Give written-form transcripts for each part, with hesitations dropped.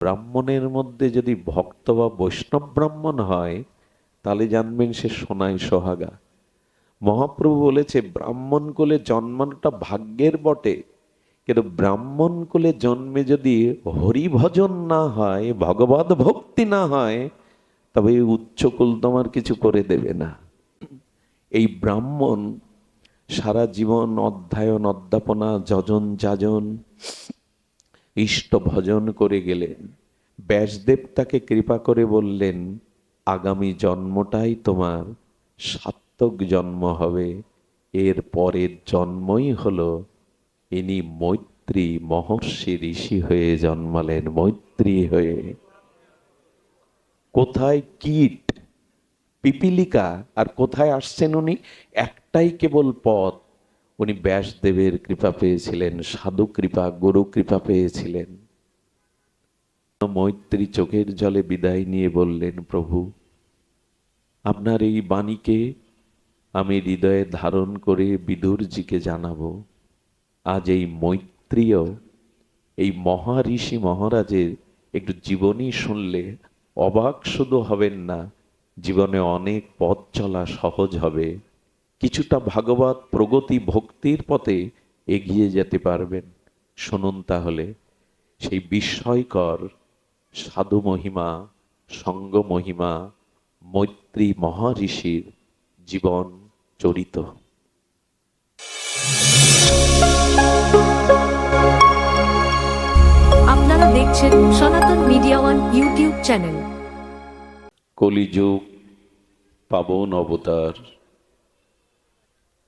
ব্রাহ্মণের মধ্যে যদি ভক্ত বা বৈষ্ণব ব্রাহ্মণ হয় তাহলে জানবেন সে সোনায় সোহাগা। মহাপ্রভু বলেছে ব্রাহ্মণ কুলে জন্মানোটা ভাগ্যের বটে, কিন্তু ব্রাহ্মণ কুলে জন্মে যদি হরি ভজন না হয়, ভগবত ভক্তি না হয়, তবে এই উচ্চকুল তোমার কিছু করে দেবে না। এই ব্রাহ্মণ সারা জীবন অধ্যয়ন অধ্যাপনা যজন যাজন ইষ্ট ভজন করে গেলেন। ব্যাসদেব তাকে কৃপা করে বললেন, আগামী জন্মটাই তোমার সার্থক জন্ম হবে। এর পরের জন্মই হলো ইনি মৈত্রী মহর্ষি ঋষি হয়ে জন্মালেন, মৈত্রী হয়ে। কোথায় কীট পিপিলিকা আর কোথায় আসছেন উনি? একটাই কেবল পথ, উনি ব্যাসদেবের কৃপা পেয়েছিলেন, সাধু কৃপা, গুরু কৃপা পেয়েছিলেন। মৈত্রী চোখের জলে বিদায় নিয়ে বললেন, প্রভু আপনার এই বাণীকে আমি হৃদয়ে ধারণ করে বিদুরজিকে জানাবো। আজ এই মৈত্রীয় এই মহাঋষি মহারাজের একটু জীবনী শুনলে অবাক শুধু হবেন না, জীবনে অনেক পথ চলা সহজ হবে। কিছুটা ভাগবত প্রগতি ভক্তির পথে এগিয়ে যেতে পারবেন। শুনুন তাহলে সেই বিস্ময়কর সাধু মহিমা, সঙ্গ মহিমা, মৈত্রী মহাঋষির জীবন চরিত। আপনারা দেখছেন সনাতন মিডিয়া ওয়ান ইউটিউব চ্যানেল। কলিযুগ পাবন অবতার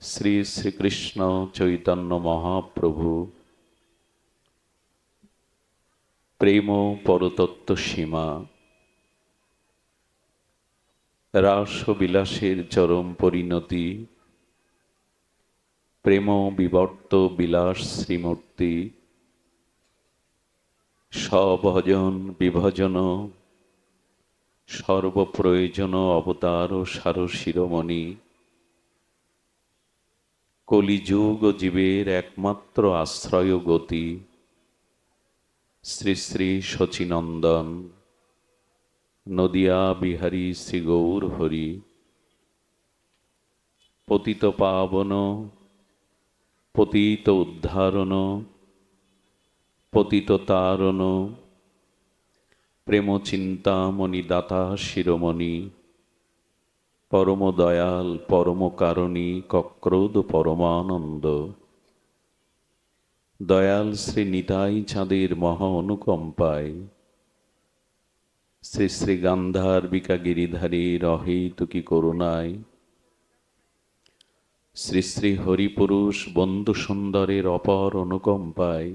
শ্রী শ্রীকৃষ্ণ চৈতন্য মহাপ্রভু প্রেম পরতত্ত্ব সীমা, রাস বিলাসের চরম পরিণতি, প্রেম বিবর্ত বিলাস শ্রীমূর্তি, স্বভজন বিভজন সর্বপ্রয়োজন অবতার ও সার শিরোমণি, কলিযুগ জীবের একমাত্র আশ্রয় গতি, শ্রী শ্রী শচীনন্দন নদিয়া বিহারী শ্রী গৌর হরি। পতিত পাবন পতিত উদ্ধারণ পতিত তারণ, প্রেম চিন্তামণি দাতা শিরোমণি, পরম দয়াল পরম কারণী কক্রোধ পরমানন্দ, দয়াল শ্রী নিতাই চাঁদের মহা অনুকম্পায়, শ্রী শ্রী গান্ধার্বিকা গিরিধারী রহেতুকি করুণায়, শ্রী শ্রী হরিপুরুষ বন্ধু সুন্দরের অপর অনুকম্পায়,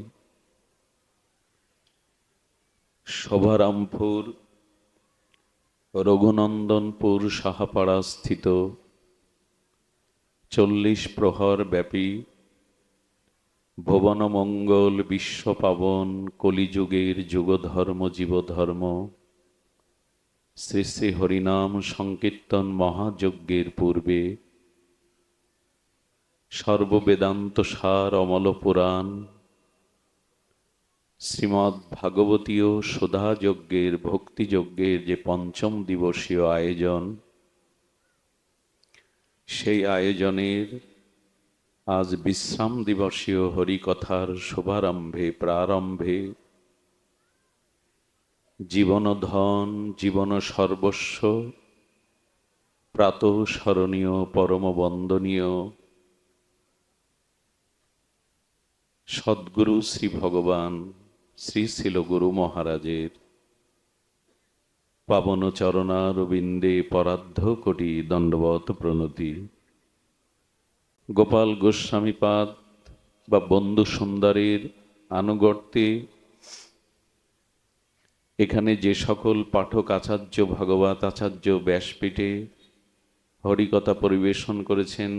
শোভারামপুর রঘুনন্দনপুর সাহাপাড়া স্থিত 40 প্রহর ব্যাপী ভুবনমঙ্গল বিশ্বপাবন কলিযুগের যুগধর্ম জীবধর্ম শ্রী শ্রী হরিনাম সংকীর্তন মহাযজ্ঞের পূর্বে সর্ববেদান্ত সার অমল পুরাণ শ্রীমদ্ ভাগবতীয় সুধাযজ্ঞের ভক্তিযজ্ঞের যে পঞ্চম দিবসীয় আয়োজন, সেই আয়োজনের আজ বিশ্রাম দিবসীয় হরিকথার শুভারম্ভে প্রারম্ভে জীবনধন জীবন সর্বস্ব প্রাতঃস্মরণীয় পরম বন্দনীয় সদ্গুরু শ্রী ভগবান শ্রী শিল গুরু মহারাজের পাবন চরণারবিন্দে পরার্ধ কোটি দণ্ডবত প্রণতি। গোপাল গোস্বামীপাদ বা বন্ধু সুন্দরের আনুগত্যে এখানে যে সকল পাঠক আচার্য ভাগবত আচার্য ব্যাসপীঠে হরিকথা পরিবেশন করেছেন,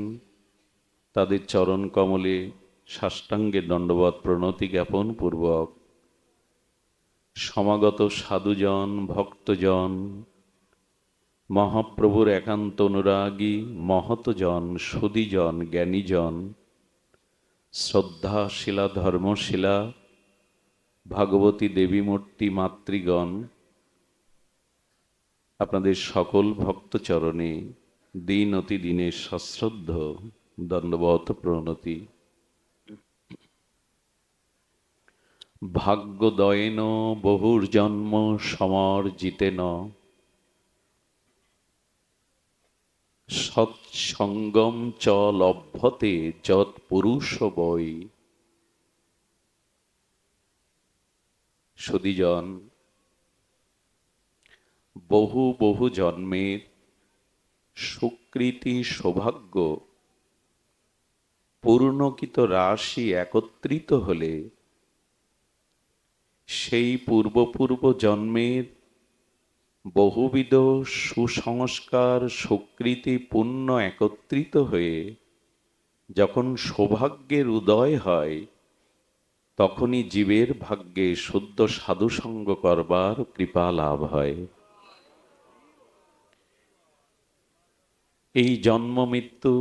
তাদের চরণ কমলে সাষ্টাঙ্গে দণ্ডবত প্রণতি জ্ঞাপন পূর্বক সমাগত সাধুজন ভক্তজন মহাপ্রভুর একান্ত অনুরাগী মহতজন সুধীজন জ্ঞানীজন শ্রদ্ধাশীলা ধর্মশীলা ভাগবতী দেবী মূর্তি মাতৃগণ, আপনাদের সকল ভক্তচরণে দিন অতি দিনের সশ্রদ্ধ দণ্ডবত প্রণতি। ভাগ্যদয়েন বহুর্জন্ম সমর্জিতেন, সৎসঙ্গম চ লভ্যতে যৎ পুরুষ বৈ। সুধীজন, বহু বহু জন্মের সুকৃতি সৌভাগ্য পূর্ণকিত রাশি একত্রিত হলে সেই পূর্ব জন্মের বহুবিধ সুসংস্কার সুকৃতি পুণ্য একত্রিত হয়ে যখন সৌভাগ্যের উদয় হয়, তখনই জীবের ভাগ্যে শুদ্ধ সাধুসঙ্গ করবার কৃপা লাভ হয়। এই জন্ম মৃত্যু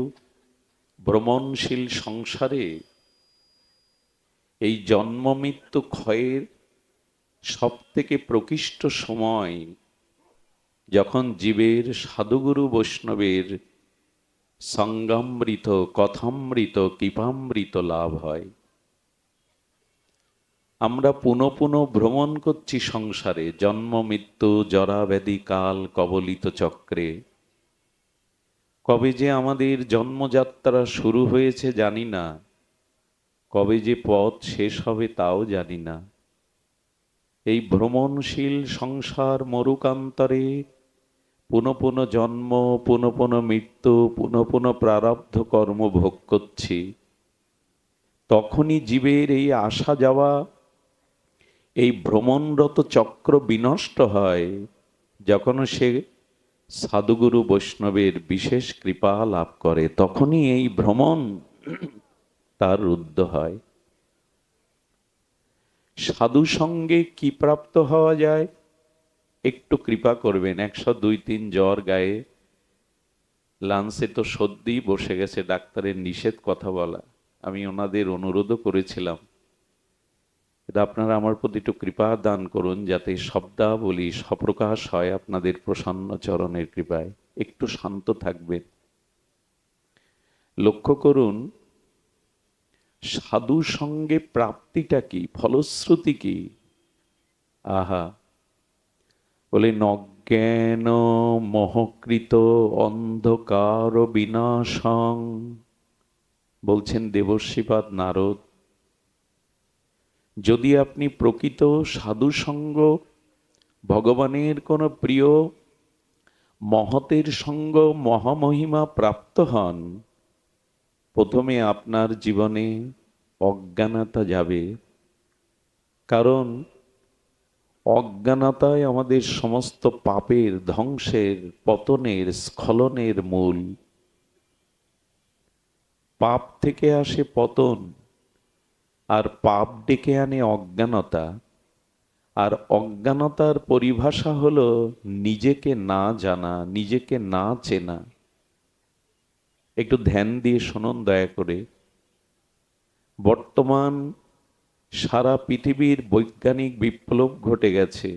ভ্রমণশীল সংসারে এই জন্ম মৃত্যু ক্ষয়ের সব থেকে প্রকৃষ্ট সময় যখন জীবের সাধুগুরু বৈষ্ণবের সঙ্গামৃত কথামৃত কৃপামৃত লাভ হয়। আমরা পুনঃ পুনঃ ভ্রমণ করছি সংসারে, জন্ম মৃত্যু জরা ব্যাধি কাল কবলিত চক্রে। কবে যে আমাদের জন্মযাত্রা শুরু হয়েছে জানি না, কবে যে পথ শেষ হবে তাও জানি না। এই ভ্রমণশীল সংসার মরুকান্তরে পুনঃ পুনঃ জন্ম, পুনঃ পুনঃ মৃত্যু, পুনঃ পুনঃ প্রারব্ধ কর্ম ভোগ করছি। তখনই জীবের এই আসা যাওয়া, এই ভ্রমণরত চক্র বিনষ্ট হয় যখন সে সাধুগুরু বৈষ্ণবের বিশেষ কৃপা লাভ করে। তখনই এই ভ্রমণ তার রুদ্ধ হয়। সাধু সঙ্গে কি প্রাপ্ত হওয়া যায়? একটু কৃপা করবেন। 102-3 জ্বর গায়ে, লাঞ্চে তো সর্দি বসে গেছে, ডাক্তারের নিষেধ কথা বলা। আমি ওনাদের অনুরোধও করেছিলাম, এটা আপনারা আমার প্রতি একটু কৃপা দান করুন যাতে শব্দাবলী সপ্রকাশ হয় আপনাদের প্রসন্ন চরণের কৃপায়। একটু শান্ত থাকবেন। লক্ষ্য করুন সাধু সঙ্গে প্রাপ্তিটা কি, ফলশ্রুতি কি? আহা, বলে নজ্ঞান মোহকৃত অন্ধকার বিনাশং, বলছেন দেবর্ষিপাদ নারদ। যদি আপনি প্রকৃত সাধু সঙ্গ, ভগবানের কোন প্রিয় মহতের সঙ্গ, মহামহিমা প্রাপ্ত হন, প্রথমে আপনার জীবনে অজ্ঞানতা যাবে। কারণ অজ্ঞানতায় আমাদের সমস্ত পাপের, ধ্বংসের, পতনের, স্খলনের মূল। পাপ থেকে আসে পতন, আর পাপ ডেকে আনে অজ্ঞানতা। আর অজ্ঞানতার পরিভাষা হলো নিজেকে না জানা, নিজেকে না চেনা। একটু ধ্যান দিয়ে শুনুন দয়া করে। বর্তমান সারা পৃথিবীর বৈজ্ঞানিক বিপ্লব ঘটে গেছে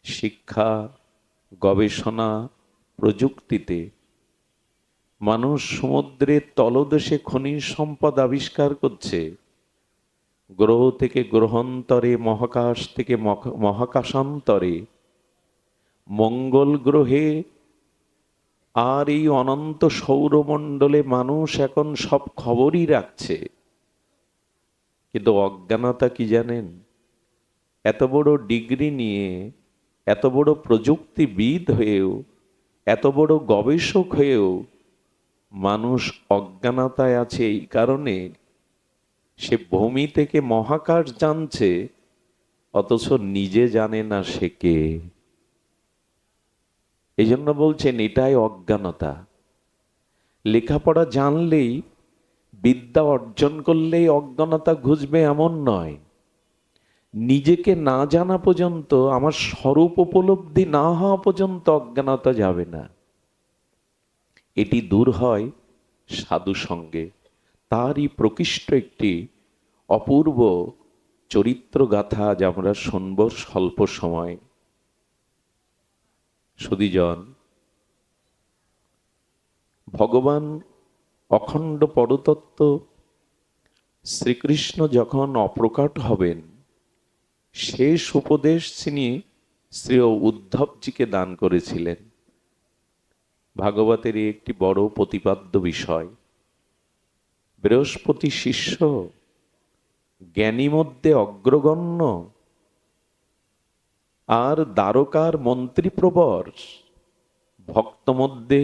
শিক্ষা, গবেষণা, প্রযুক্তিতে। মানুষ সমুদ্রের তলদেশে খনিজ সম্পদ আবিষ্কার করছে, গ্রহ থেকে গ্রহান্তরে, মহাকাশ থেকে মহাকাশান্তরে, মঙ্গল গ্রহে আর এই অনন্ত সৌরমণ্ডলে মানুষ এখন সব খবরই রাখছে। কিন্তু অজ্ঞানতা কি জানেন? এত বড় ডিগ্রি নিয়ে, এত বড় প্রযুক্তিবিদ হয়েও, এত বড় গবেষক হয়েও মানুষ অজ্ঞানতায় আছে। এই কারণে সে ভূমি থেকে মহাকাশ জানছে, অথচ নিজে জানে না সে কে। এই জন্য বলছেন এটাই অজ্ঞানতা। লেখাপড়া জানলেই, বিদ্যা অর্জন করলেই অজ্ঞানতা ঘুচবে এমন নয়। নিজেকে না জানা পর্যন্ত, আমার স্বরূপ উপলব্ধি না হওয়া পর্যন্ত অজ্ঞানতা যাবে না। এটি দূর হয় সাধু সঙ্গে। তারই প্রকৃষ্ট একটি অপূর্ব চরিত্র গাথা আজ আমরা শুনব স্বল্প সময়। সুধীজন, ভগবান অখণ্ড পরতত্ত্ব শ্রীকৃষ্ণ যখন অপ্রকট হবেন, শেষ উপদেশ তিনি শ্রী উদ্ধবজিকে দান করেছিলেন। ভাগবতের একটি বড় প্রতিপাদ্য বিষয়। বৃহস্পতি শিষ্য, জ্ঞানী মধ্যে অগ্রগণ্য, আর দ্বারকার মন্ত্রী প্রবর, ভক্ত মধ্যে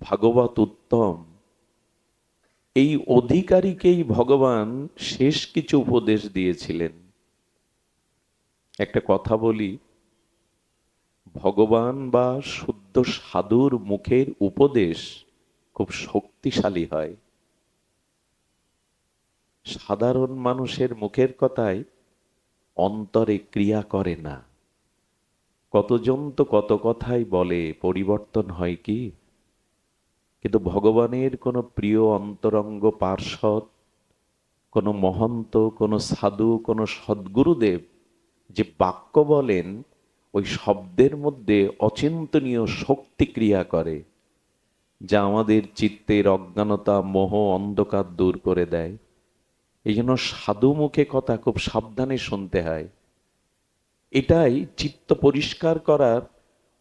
ভাগবত উত্তম। এই অধিকারীকেই ভগবান শেষ কিছু উপদেশ দিয়েছিলেন। একটা কথা বলি, ভগবান বা শুদ্ধ সাধুর মুখের উপদেশ খুব শক্তিশালী হয়। সাধারণ মানুষের মুখের কথায় অন্তরে ক্রিয়া করে না। কতজন তো কত কথাই বলে, পরিবর্তন হয় কি? কিন্তু ভগবানের কোনো প্রিয় অন্তরঙ্গ পার্ষদ, কোনো মহন্ত, কোনো সাধু, কোনো সদ্গুরুদেব যে বাক্য বলেন, ওই শব্দের মধ্যে অচিন্তনীয় শক্তি ক্রিয়া করে, যা আমাদের চিত্তের অজ্ঞানতা, মোহ, অন্ধকার দূর করে দেয়। এই জন্য সাধু মুখে কথা খুব সাবধানে শুনতে হয়। এটাই চিত্ত পরিষ্কার করার,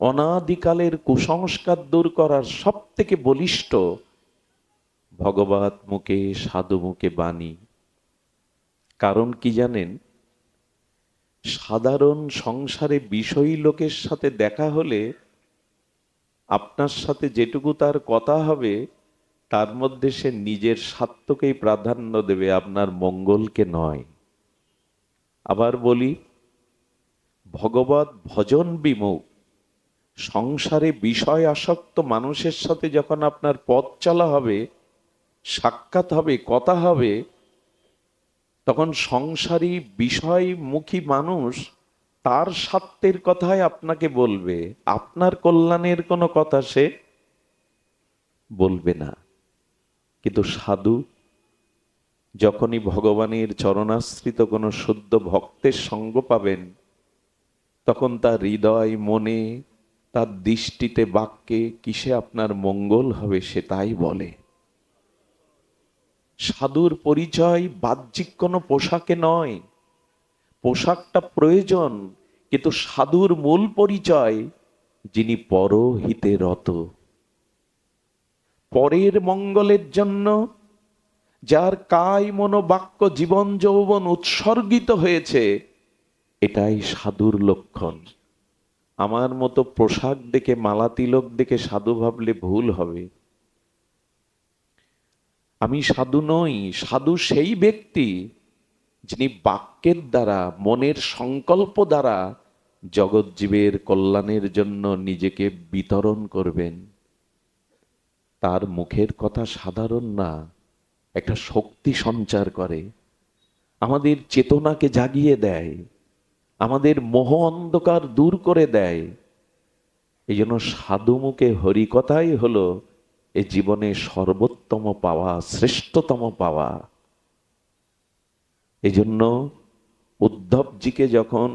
অনাদিকালের কুসংস্কার দূর করার সব থেকে বলিষ্ঠ ভগবত মুখে, সাধু মুখে বাণী। কারণ কি জানেন? সাধারণ সংসারে বিষয়ী লোকের সাথে দেখা হলে আপনার সাথে যেটুকু তার কথা হবে, তার মধ্যে সে নিজের স্বার্থকেই প্রাধান্য দেবে, আপনার মঙ্গলকে নয়। আবার বলি, ভগবত ভজন বিমুখ, সংসারে বিষয় আসক্ত মানুষের সাথে যখন আপনার পথ চলা হবে, সাক্ষাৎ হবে, কথা হবে, তখন সংসারী বিষয়মুখী মানুষ তার স্বার্থের কথাই আপনাকে বলবে, আপনার কল্যাণের কোনো কথা সে বলবে না। কিন্তু সাধু যখনই ভগবানের চরণাশ্রিত কোনো শুদ্ধ ভক্তের সঙ্গ পাবেন, তখন তার হৃদয়, মনে, তার দৃষ্টিতে, বাক্যে কিসে আপনার মঙ্গল হবে সে তাই বলে। সাধুর পরিচয় বাহ্যিক কোনো পোশাকে নয়। পোশাকটা প্রয়োজন, কিন্তু সাধুর মূল পরিচয় যিনি পরহিতে রত, পরের মঙ্গলের জন্য যার কায়, মনোবাক্য, জীবন যৌবন উৎসর্গিত হয়েছে, এটাই সাধুর লক্ষণ। আমার মতো পোশাক দেখে, মালা তিলক দেখে সাধু ভাবলে ভুল হবে। আমি সাধু নই। সাধু সেই ব্যক্তি যিনি বাক্যের দ্বারা, মনের সংকল্প দ্বারা জগৎজীবের কল্যাণের জন্য নিজেকে বিতরণ করবেন। তার মুখের কথা সাধারণ না, একটা শক্তি সঞ্চার করে, আমাদের চেতনাকে জাগিয়ে দেয়, আমাদের মোহ অন্ধকার দূর করে দেয়। এই জন্য সাধু মুখে হরিকথাই হলো এ জীবনে সর্বোত্তম পাওয়া, শ্রেষ্ঠতম পাওয়া। এই জন্য উদ্ধবজিকে যখন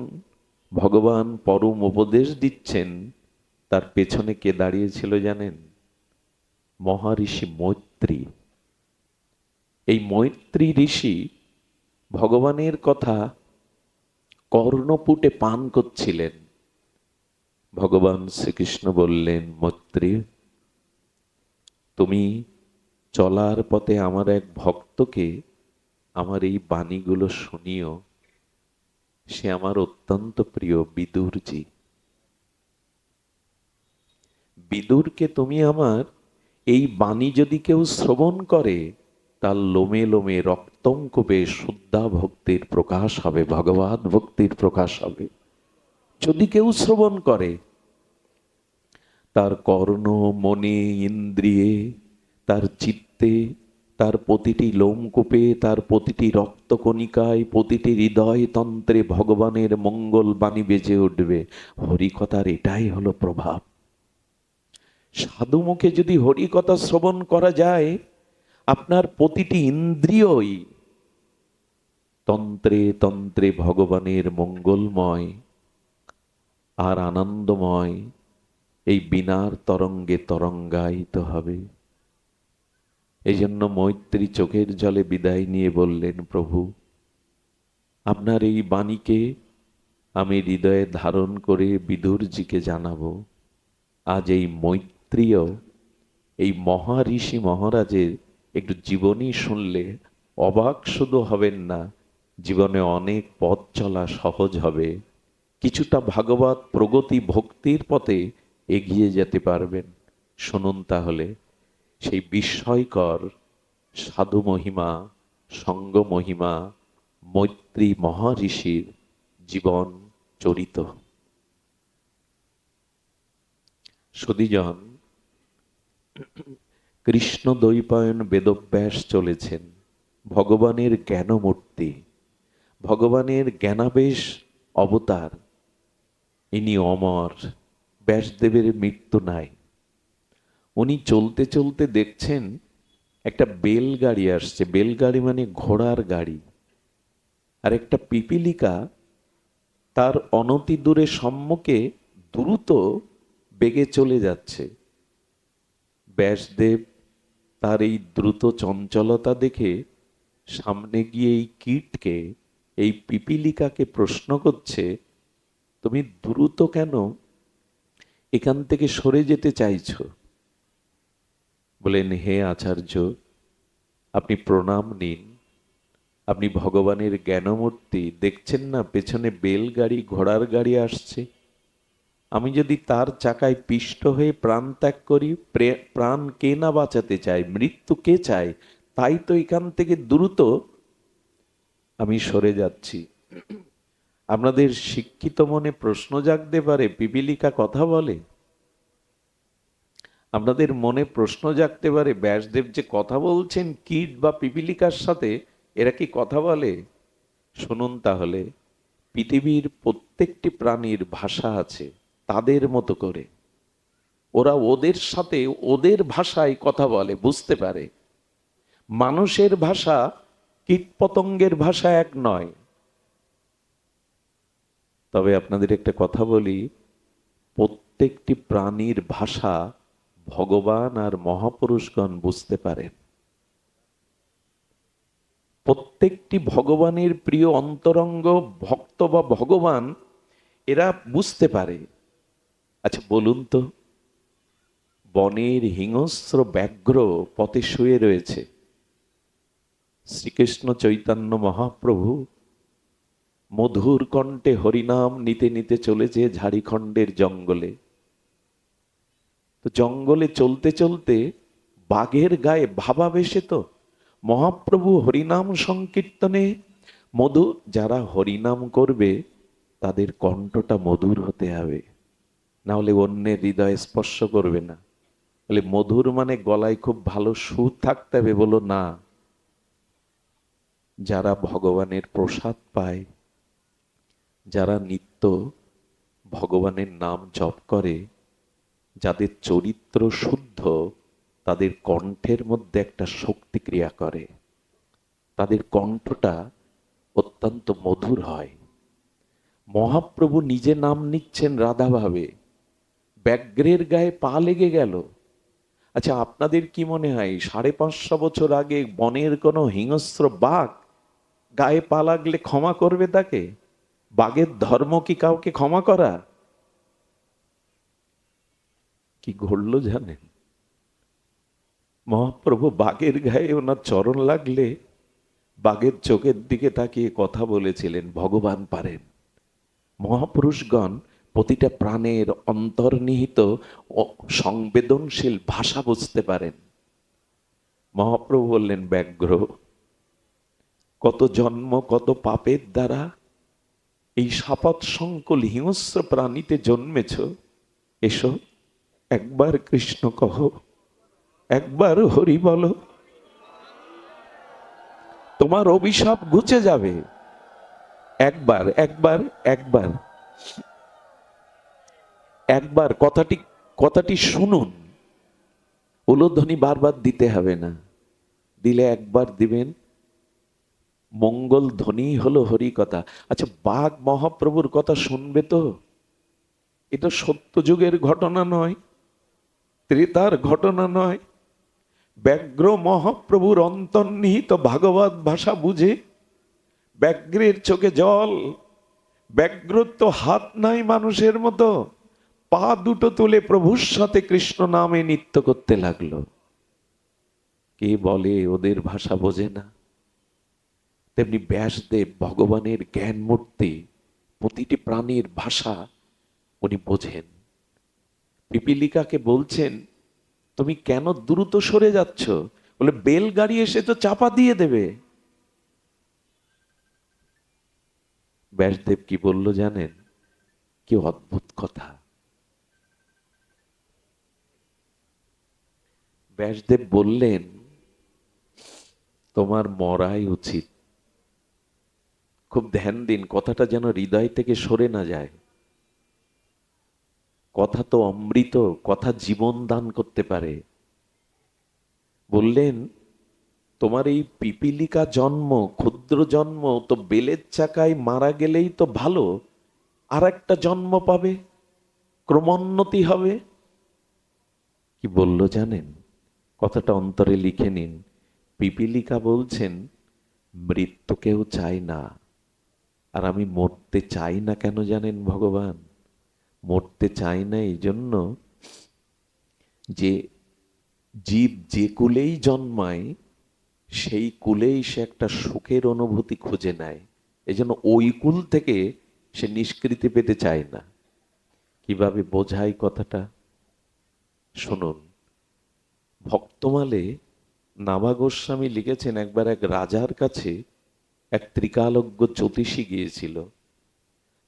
ভগবান পরম উপদেশ দিচ্ছেন, তার পেছনে কে দাঁড়িয়েছিল জানেন? মহারিষি মৈত্রী। এই মৈত্রী ঋষি ভগবানের কথা কর্ণপুটে পান করছিলেন। ভগবান শ্রীকৃষ্ণ বললেন, মৈত্রী, তুমি চলার পথে আমার এক ভক্তকে আমার এই বাণীগুলো শুনিও। সে আমার অত্যন্ত প্রিয় বিদুরজি। বিদুরকে তুমি আমার এই বাণী যদি কেউ শ্রবণ করে, তার লোমে লোমে রক্তঙ্কবে শুদ্ধা ভক্তির প্রকাশ হবে, ভগবত ভক্তির প্রকাশ হবে। যদি কেউ শ্রবণ করে, তার কর্ণ, মনে, ইন্দ্রিয়ে, তার চিত্তে, তার প্রতিটি লোমকূপে, তার প্রতিটি রক্তকণিকায়, প্রতিটি হৃদয় তন্ত্রে ভগবানের মঙ্গল বাণী বেজে উঠবে। হরিকথার এটাই হলো প্রভাব। সাধু মুখে যদি হরিকথা শ্রবণ করা যায়, আপনার প্রতিটি ইন্দ্রিয়ই তন্ত্রে তন্ত্রে ভগবানের মঙ্গলময় আর আনন্দময় এই বীণার তরঙ্গে তরঙ্গায়িত হবে। এই জন্য মৈত্রী চোখের জলে বিদায় নিয়ে বললেন, প্রভু, আপনার এই বাণীকে আমি হৃদয়ে ধারণ করে বিদুরজিকে জানাবো। আজ এই মৈত্রীয় এই মহাঋষি মহারাজের একটু জীবনী শুনলে অবাক শুধু হবেন না, জীবনে অনেক পথ চলা সহজ হবে, কিছুটা ভাগবত প্রগতি ভক্তির পথে এগিয়ে যেতে পারবেন। শুনুন তাহলে সেই বিস্ময়কর সাধু মহিমা, সঙ্গ মহিমা, মৈত্রী মহাঋষির জীবন চরিত। সুধীজন, কৃষ্ণ দ্বৈপায়ন বেদব্যাস চলেছেন, ভগবানের জ্ঞানমূর্তি, ভগবানের জ্ঞানাবেশ অবতার। ইনি অমর, ব্যাসদেবের মৃত্যু নাই। উনি চলতে চলতে দেখছেন একটা বেলগাড়ি আসছে, বেলগাড়ি মানে ঘোড়ার গাড়ি, আর একটা পিপীলিকা তার অনতি দূরে সম্মুখে দ্রুত বেগে চলে যাচ্ছে। ব্যাসদেব তার এই দ্রুত চঞ্চলতা দেখে সামনে গিয়ে এই কীটকে, এই পিপীলিকাকে প্রশ্ন করছে, তুমি দ্রুত কেন এখান থেকে সরে যেতে চাইছো? বলেন, হে আচার্য, আপনি প্রণাম নিন। আপনি ভগবানের জ্ঞানমূর্তি, দেখছেন না পেছনে বেলগাড়ি ঘোড়ার গাড়ি আসছে। আমি যদি তার চাকায় পিষ্ট হয়ে প্রাণ ত্যাগ করি, প্রাণ কে না বাঁচাতে চায়, মৃত্যু কে চায়? তাই তো এখান থেকে দ্রুত আমি সরে যাচ্ছি। আপনাদের শিক্ষিত মনে প্রশ্ন জাগতে পারে, পিপীলিকা কথা বলে? আপনাদের মনে প্রশ্ন জাগতে পারে, ব্যাসদেব যে কথা বলছেন কীট বা পিপীলিকার সাথে, এরা কি কথা বলে? শুনুন তাহলে, পৃথিবীর প্রত্যেকটি প্রাণীর ভাষা আছে তাদের মতো করে। ওরা ওদের সাথে ওদের ভাষায় কথা বলে, বুঝতে পারে। মানুষের ভাষা কীটপতঙ্গের ভাষা এক নয়। তবে আপনাদের একটা কথা বলি, প্রত্যেকটি প্রাণীর ভাষা ভগবান আর মহাপুরুষগণ বুঝতে পারেন। প্রত্যেকটি ভগবানের প্রিয় অন্তরঙ্গ ভক্ত বা ভগবান এরা বুঝতে পারে। আচ্ছা বলুন তো, বনের হিংস্র ব্যাঘ্র পথে শুয়ে রয়েছে, শ্রীকৃষ্ণ চৈতন্য মহাপ্রভু মধুর কণ্ঠে হরিনাম নিতে নিতে চলেছে ঝাড়িখণ্ডের জঙ্গলে। তো জঙ্গলে চলতে চলতে বাঘের গায়ে ভাবাবেশে তো মহাপ্রভু হরিনাম সংকীর্তনে মধু, যারা হরিনাম করবে তাদের কণ্ঠটা মধুর হতে হবে, না হলে অন্যের হৃদয় স্পর্শ করবে না। বলে মধুর মানে গলায় খুব ভালো সুর থাকতে হবে? বলো না। যারা ভগবানের প্রসাদ পায়, যারা নিত্য ভগবানের নাম জপ করে, যাদের চরিত্র শুদ্ধ, তাদের কণ্ঠের মধ্যে একটা শক্তি ক্রিয়া করে, তাদের কণ্ঠটা অত্যন্ত মধুর হয়। মহাপ্রভু নিজে নাম নিচ্ছেন রাধাভাবে, ব্যাঘ্রের গায়ে পা লেগে গেল। আচ্ছা আপনাদের কি মনে হয় 550 বছর আগে বনের কোনো হিংস্র বাঘ গায়ে পা লাগলে ক্ষমা করবে তাকে? বাঘের ধর্ম কি কাউকে ক্ষমা করা? কি ঘটল জানেন? মহাপ্রভু বাঘের গায়ে ওনার চরণ লাগলে বাঘের চোখের দিকে তাকিয়ে কথা বলেছিলেন, ভগবান পারেন। মহাপুরুষগণ প্রতিটা প্রাণের অন্তর্নিহিত ও সংবেদনশীল ভাষা বুঝতে পারেন। মহাপ্রভু বললেন, ব্যাঘ্র, কত জন্ম কত পাপের দ্বারা এই সাপত সংকুল হিংস্র প্রাণীতে জন্মেছ, এসো একবার কৃষ্ণ কহ, একবার হরি বলো, তোমার অভিশাপ ঘুচে যাবে। একবার একবার একবার একবার কথাটি শুনুন। উলুধ্বনি বারবার দিতে হবে না, দিলে একবার দিবেন, মঙ্গল ধ্বনি হলো হরি কথা। আচ্ছা, বাঘ মহাপ্রভুর কথা শুনবে তো? এটা সত্য যুগের ঘটনা নয়, ত্রেতার ঘটনা নয়। ব্যাঘ্র মহাপ্রভুর অন্তর্নিহিত ভাগবত ভাষা বুঝে, ব্যাঘ্রের চোখে জল, ব্যাঘ্রর তো হাত নাই মানুষের মতো, পা দুটো তুলে প্রভুর সাথে কৃষ্ণ নামে নৃত্য করতে লাগলো। কে বলে ওদের ভাষা বোঝে না? তেমনি ব্যাসদেব ভগবানের জ্ঞান মূর্তি, প্রতিটি প্রাণীর ভাষা উনি বোঝেন। পিপীলিকাকে বলছেন, তুমি কেন দ্রুত সরে যাচ্ছ? বলে, বেলগাড়ি এসে তো চাপা দিয়ে দেবে। ব্যাসদেব কি বলল জানেন? কি অদ্ভুত কথা! ব্যাসদেব বললেন, তোমার মরাই উচিত। খুব ধ্যান দিন, কথাটা যেন হৃদয় থেকে সরে না যায়। কথা তো অমৃত, কথা জীবন দান করতে পারে। বললেন, তোমার এই পিপীলিকা জন্ম, ক্ষুদ্র জন্ম তো বেলের চাকায় মারা গেলেই তো ভালো, আর একটা জন্ম পাবে, ক্রমোন্নতি হবে। কি বলল জানেন? কথাটা অন্তরে লিখে নিন। পিপীলিকা বলছেন, মৃত্যু কেউ চায় না। আর আমি মরতে চাই না কেন জানেন ভগবান? মরতে চাই না এই জন্য যে জীব যে কুলেই জন্মায় সেই কুলেই সে একটা সুখের অনুভূতি খুঁজে নেয়। এই জন্য ওই কুল থেকে সে নিষ্কৃতি পেতে চায় না। কিভাবে বোঝাই কথাটা শুনুন। ভক্তমালে নাভা গোস্বামী লিখেছেন, একবার এক রাজার কাছে এক ত্রিকালজ্ঞ জ্যোতিষী গিয়েছিল।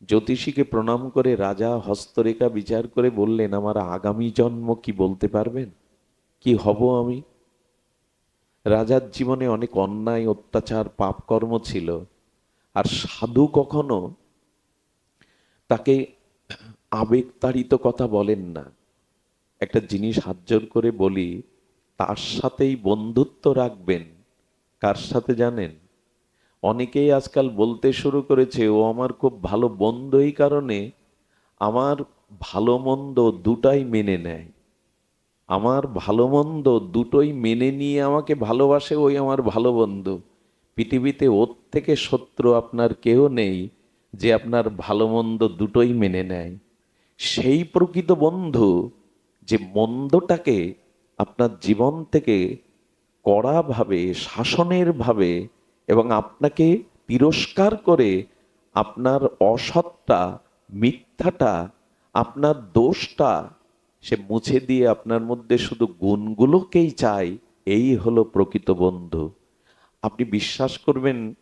জ্যোতিষীকে প্রণাম করে রাজা হস্তরেখা বিচার করে বললেন, আমার আগামী জন্ম কি বলতে পারবেন? কি হব আমি? রাজার জীবনে অনেক অন্যায়, অত্যাচার, পাপ কর্ম ছিল। আর সাধু কখনো তাকে আবেগতাড়িত কথা বলেন না। একটা জিনিস হাত জোর করে বলি, তার সাথেই বন্ধুত্ব রাখবেন। কার সাথে জানেন? অনেকেই আজকাল বলতে শুরু করেছে, ও আমার খুব ভালো বন্ধু, এই কারণে আমার ভালো মন্দ দুটাই মেনে নেয়। আমার ভালো মন্দ দুটোই মেনে নিয়ে আমাকে ভালোবাসে, ওই আমার ভালো বন্ধু। পৃথিবীতে ওর থেকে শত্রু আপনার কেউ নেই যে আপনার ভালো মন্দ দুটোই মেনে নেয়। সেই প্রকৃত বন্ধু যে মন্দটাকে আপনার জীবন থেকে কড়াভাবে, শাসনের ভাবে এবং আপনাকে তিরস্কার করে আপনার অসৎটা, মিথ্যাটা, আপনার দোষটা সে মুছে দিয়ে আপনার মধ্যে শুধু গুণগুলোকেই চায়, এই হলো প্রকৃত বন্ধু। আপনি বিশ্বাস করবেন,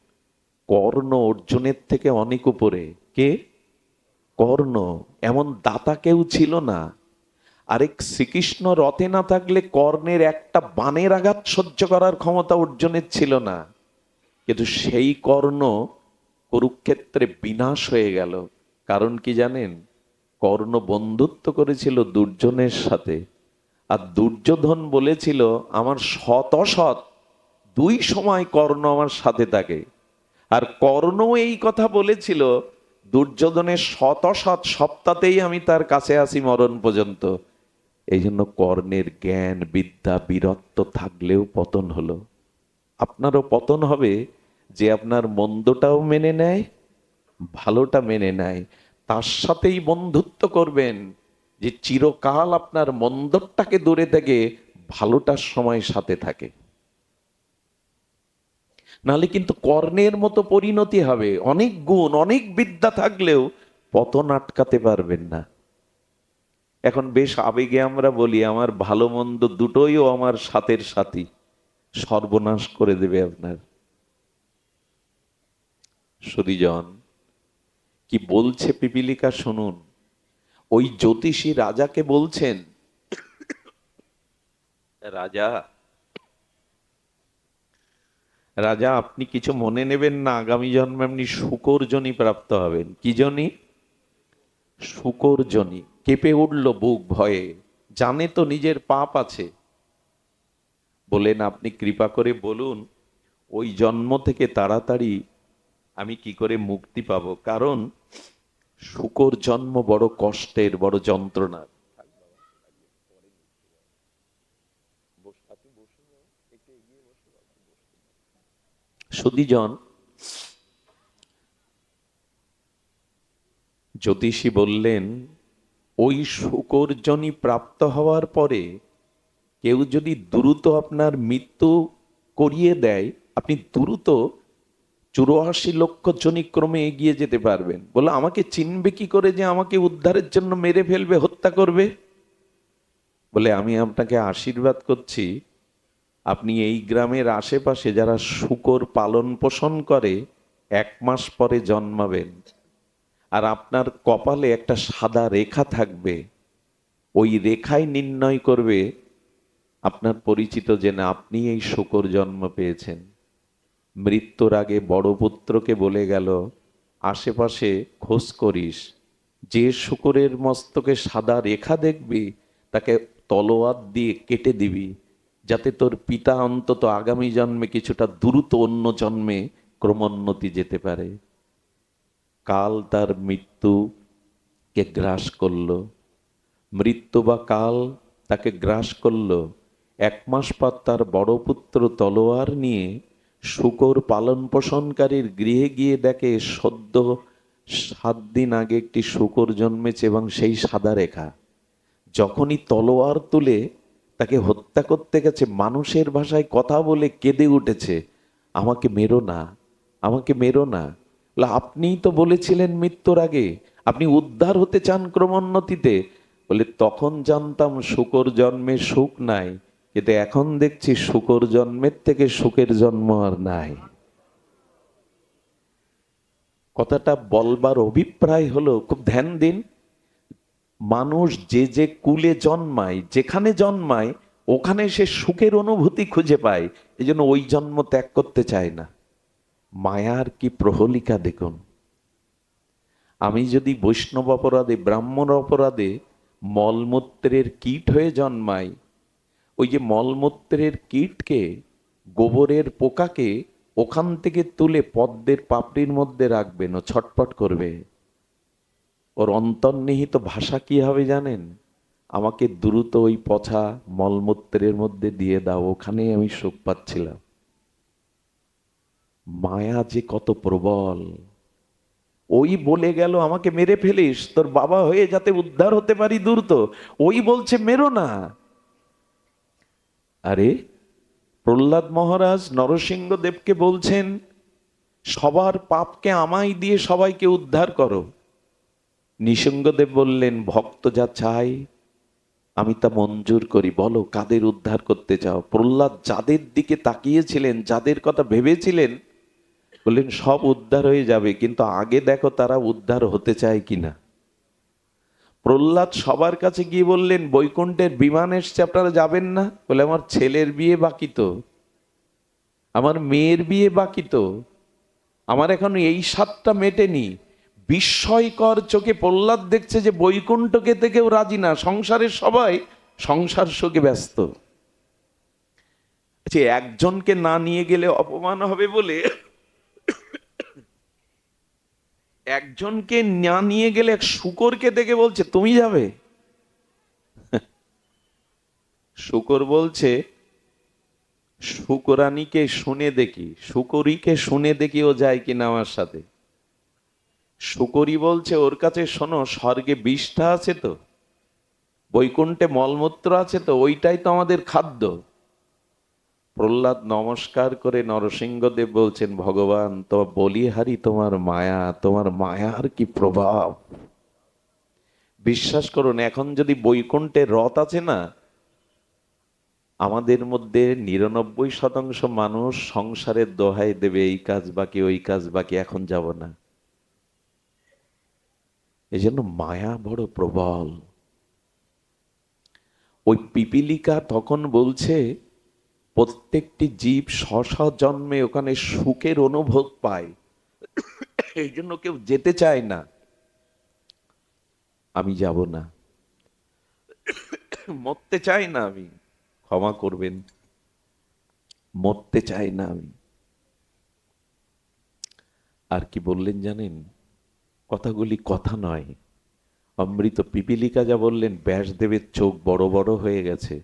কর্ণ অর্জুনের থেকে অনেক উপরে। কে? কর্ণ। এমন দাতা কেউ ছিল না। আরেক শ্রীকৃষ্ণ রথে না থাকলে কর্ণের একটা বাণের আঘাত সহ্য করার ক্ষমতা অর্জুনের ছিল না। কিন্তু সেই কর্ণ কুরুক্ষেত্রে বিনাশ হয়ে গেল। কারণ কি জানেন? কর্ণ বন্ধুত্ব করেছিল দুর্যোধনের সাথে। আর দুর্যোধন বলেছিল, আমার সৎ অসৎ দুই সময় কর্ণ আমার সাথে থাকে। আর কর্ণ এই কথা বলেছিল, দুর্যোধনের সৎ অসৎ সপ্তাহতেই আমি তার কাছে আসি মরণ পর্যন্ত। এই জন্য কর্ণের জ্ঞান, বিদ্যা, বীরত্ব থাকলেও পতন হলো। আপনারও পতন হবে যে আপনার মন্দটাও মেনে নেয়, ভালোটা মেনে নেয়। তার সাথেই বন্ধুত্ব করবেন যে চিরকাল আপনার মন্দটাকে দূরে থেকে ভালোটার সময় সাথে থাকে। নাহলে কিন্তু কর্ণের মতো পরিণতি হবে। অনেক গুণ, অনেক বিদ্যা থাকলেও পতন আটকাতে পারবেন না। এখন বেশ আবেগে আমরা বলি, আমার ভালো মন্দ দুটোই ও আমার সাথের সাথী, সর্বনাশ করে দেবে আপনার। সুধীজন কি বলছে পিপীলিকা শুনুন। ওই জ্যোতিষী রাজাকে বলছেন, রাজা, রাজা আপনি কিছু মনে নেবেন না, আগামী জন্মে আপনি শূকর যোনি প্রাপ্ত হবেন। কি যোনি? শূকর যোনি। কেঁপে উঠল বুক ভয়ে, জানে তো নিজের পাপ আছে। বলেন, আপনি কৃপা করে বলুন ওই জন্ম থেকে তাড়াতাড়ি আমি কি করে মুক্তি পাবো? কারণ শূকর জন্ম বড় কষ্টের, বড় যন্ত্রণার। সুধীজন, জ্যোতিষী বললেন ওই শূকরজনি প্রাপ্ত হওয়ার পরে কেউ যদি দ্রুত আপনার মৃত্যু করিয়ে দেয়, আপনি দ্রুত 84 লক্ষ জনিক্রমে এগিয়ে যেতে পারবেন। বলে আমাকে চিনবে কি করে যে আমাকে উদ্ধারের জন্য মেরে ফেলবে, হত্যা করবে? বলে আমি আপনাকে আশীর্বাদ করছি, আপনি এই গ্রামের আশেপাশে যারা শূকর পালন পোষণ করে 1 মাস পরে জন্মাবেন, আর আপনার কপালে একটা সাদা রেখা থাকবে। ওই রেখাই নির্ণয় করবে আপনার পরিচিত যে না, আপনি এই শূকর জন্ম পেয়েছেন। মৃত্যুর আগে বড় পুত্রকে বলে গেল, আশেপাশে খোঁজ করিস, যে শূকরের মস্তকে সাদা রেখা দেখবি তাকে তলোয়ার দিয়ে কেটে দিবি, যাতে তোর পিতা অন্তত আগামী জন্মে কিছুটা দ্রুত অন্য জন্মে ক্রমোন্নতি যেতে পারে। কাল তার মৃত্যুকে গ্রাস করলো, মৃত্যু বা কাল তাকে গ্রাস করলো। 1 মাস পর তার বড় পুত্র তলোয়ার নিয়ে শূকর পালন পোষণকারীর গৃহে গিয়ে দেখে সদ্য 7 দিন আগে একটি শূকর জন্মেছে এবং সেই সাদা রেখা। যখনই তলোয়ার তুলে তাকে হত্যা করতে গেছে, মানুষের ভাষায় কথা বলে কেঁদে উঠেছে, আমাকে মেরো না, আমাকে মেরো না। বলে আপনিই তো বলেছিলেন মৃত্যুর আগে আপনি উদ্ধার হতে চান ক্রমোন্নতিতে। বলে তখন জানতাম শূকর জন্মে সুখ নাই, কিন্তু এখন দেখছি শূকর জন্মের থেকে সুখের জন্ম আর নাই। কথাটা বলবার অভিপ্রায় হলো, খুব ধ্যান দিন, মানুষ যে যে কুলে জন্মায়, যেখানে জন্মায় ওখানে সে সুখের অনুভূতি খুঁজে পায়, এই জন্য ওই জন্ম ত্যাগ করতে চায় না। মায়ার কি প্রহলিকা দেখুন। আমি যদি বৈষ্ণব অপরাধে, ব্রাহ্মণ অপরাধে মলমূত্রের কীট হয়ে জন্মাই, ওই যে মলমূত্রের কীটকে, গোবরের পোকাকে ওখান থেকে তুলে পদ্মের পাপড়ির মধ্যে রাখবেন, ও ছটপট করবে। ওর অন্তর্নিহিত ভাষা কি হবে জানেন? আমাকে দ্রুত ওই পচা মলমূত্রের মধ্যে দিয়ে দাও, ওখানেই আমি সুখ পাচ্ছিলাম। মায়া যে কত প্রবল। ওই বলে গেল আমাকে মেরে ফেলিস, তোর বাবা হয়ে যাতে উদ্ধার হতে পারি দ্রুত, ওই বলছে মেরো না। আরে প্রহ্লাদ মহারাজ নরসিংহদেবকে বলছেন সবার পাপকে আমায় দিয়ে সবাইকে উদ্ধার করো। নৃসিংহদেব বললেন ভক্ত যা চাই আমি তা মঞ্জুর করি, বলো কাদের উদ্ধার করতে চাও? প্রহ্লাদ যাদের দিকে তাকিয়েছিলেন, যাদের কথা ভেবেছিলেন, বললেন সব উদ্ধার হয়ে যাবে, কিন্তু আগে দেখো তারা উদ্ধার হতে চায় কিনা। প্রহ্লাদ সবার কাছে গিয়ে বললেন বৈকুণ্ঠের বিমান এসছে, আপনারা যাবেন না? বলে আমার ছেলের বিয়ে বাকি তো, আমার মেয়ের বিয়ে বাকি তো, আমার এখন এই স্বাদটা মেটেনি। বিস্ময়কর চোখে প্রহ্লাদ দেখছে যে বৈকুণ্ঠকে থেকেও রাজি না, সংসারের সবাই সংসার সুখে ব্যস্ত। আচ্ছা, একজনকে না নিয়ে গেলে অপমান হবে বলে একজনকে না নিয়ে গেলে এক শূকরকে দেখে বলছে তুমি যাবে? শূকর বলছে শূকরানীকে শুনে দেখি, শূকরীকে শুনে দেখি ও যায় কিনা আমার সাথে। শূকরী বলছে ওর কাছে শোনো, স্বর্গে বিষ্ঠা আছে তো, বৈকুণ্ঠে মলমূত্র আছে তো, ওইটাই তো আমাদের খাদ্য। প্রহ্লাদ নমস্কার করে নরসিংহদেব বলছেন ভগবান তো বলিহারি তোমার মায়া, তোমার মায়ার কি প্রভাব। বিশ্বাস করুন, এখন যদি বৈকুণ্ঠে রথ আছে না, আমাদের মধ্যে 99% মানুষ সংসারের দোহাই দেবে এই কাজ বাকি, ওই কাজ বাকি, এখন যাব না। এই জন্য মায়া বড় প্রবল। ওই পিপিলিকা তখন বলছে প্রত্যেকটি জীব স্ব জন্মে ওখানে সুখের অনুভব পায়, এই জন্য কেউ যেতে চায় না। আমি যাব না, মরতে চাই না আমি, ক্ষমা করবেন, মরতে চাই না আমি। আর কি বললেন জানেন? কথাগুলি কথা নয়, অমৃত পিপীলিকা যা বললেন, ব্যাসদেবের চোখ বড় বড় হয়ে গেছে।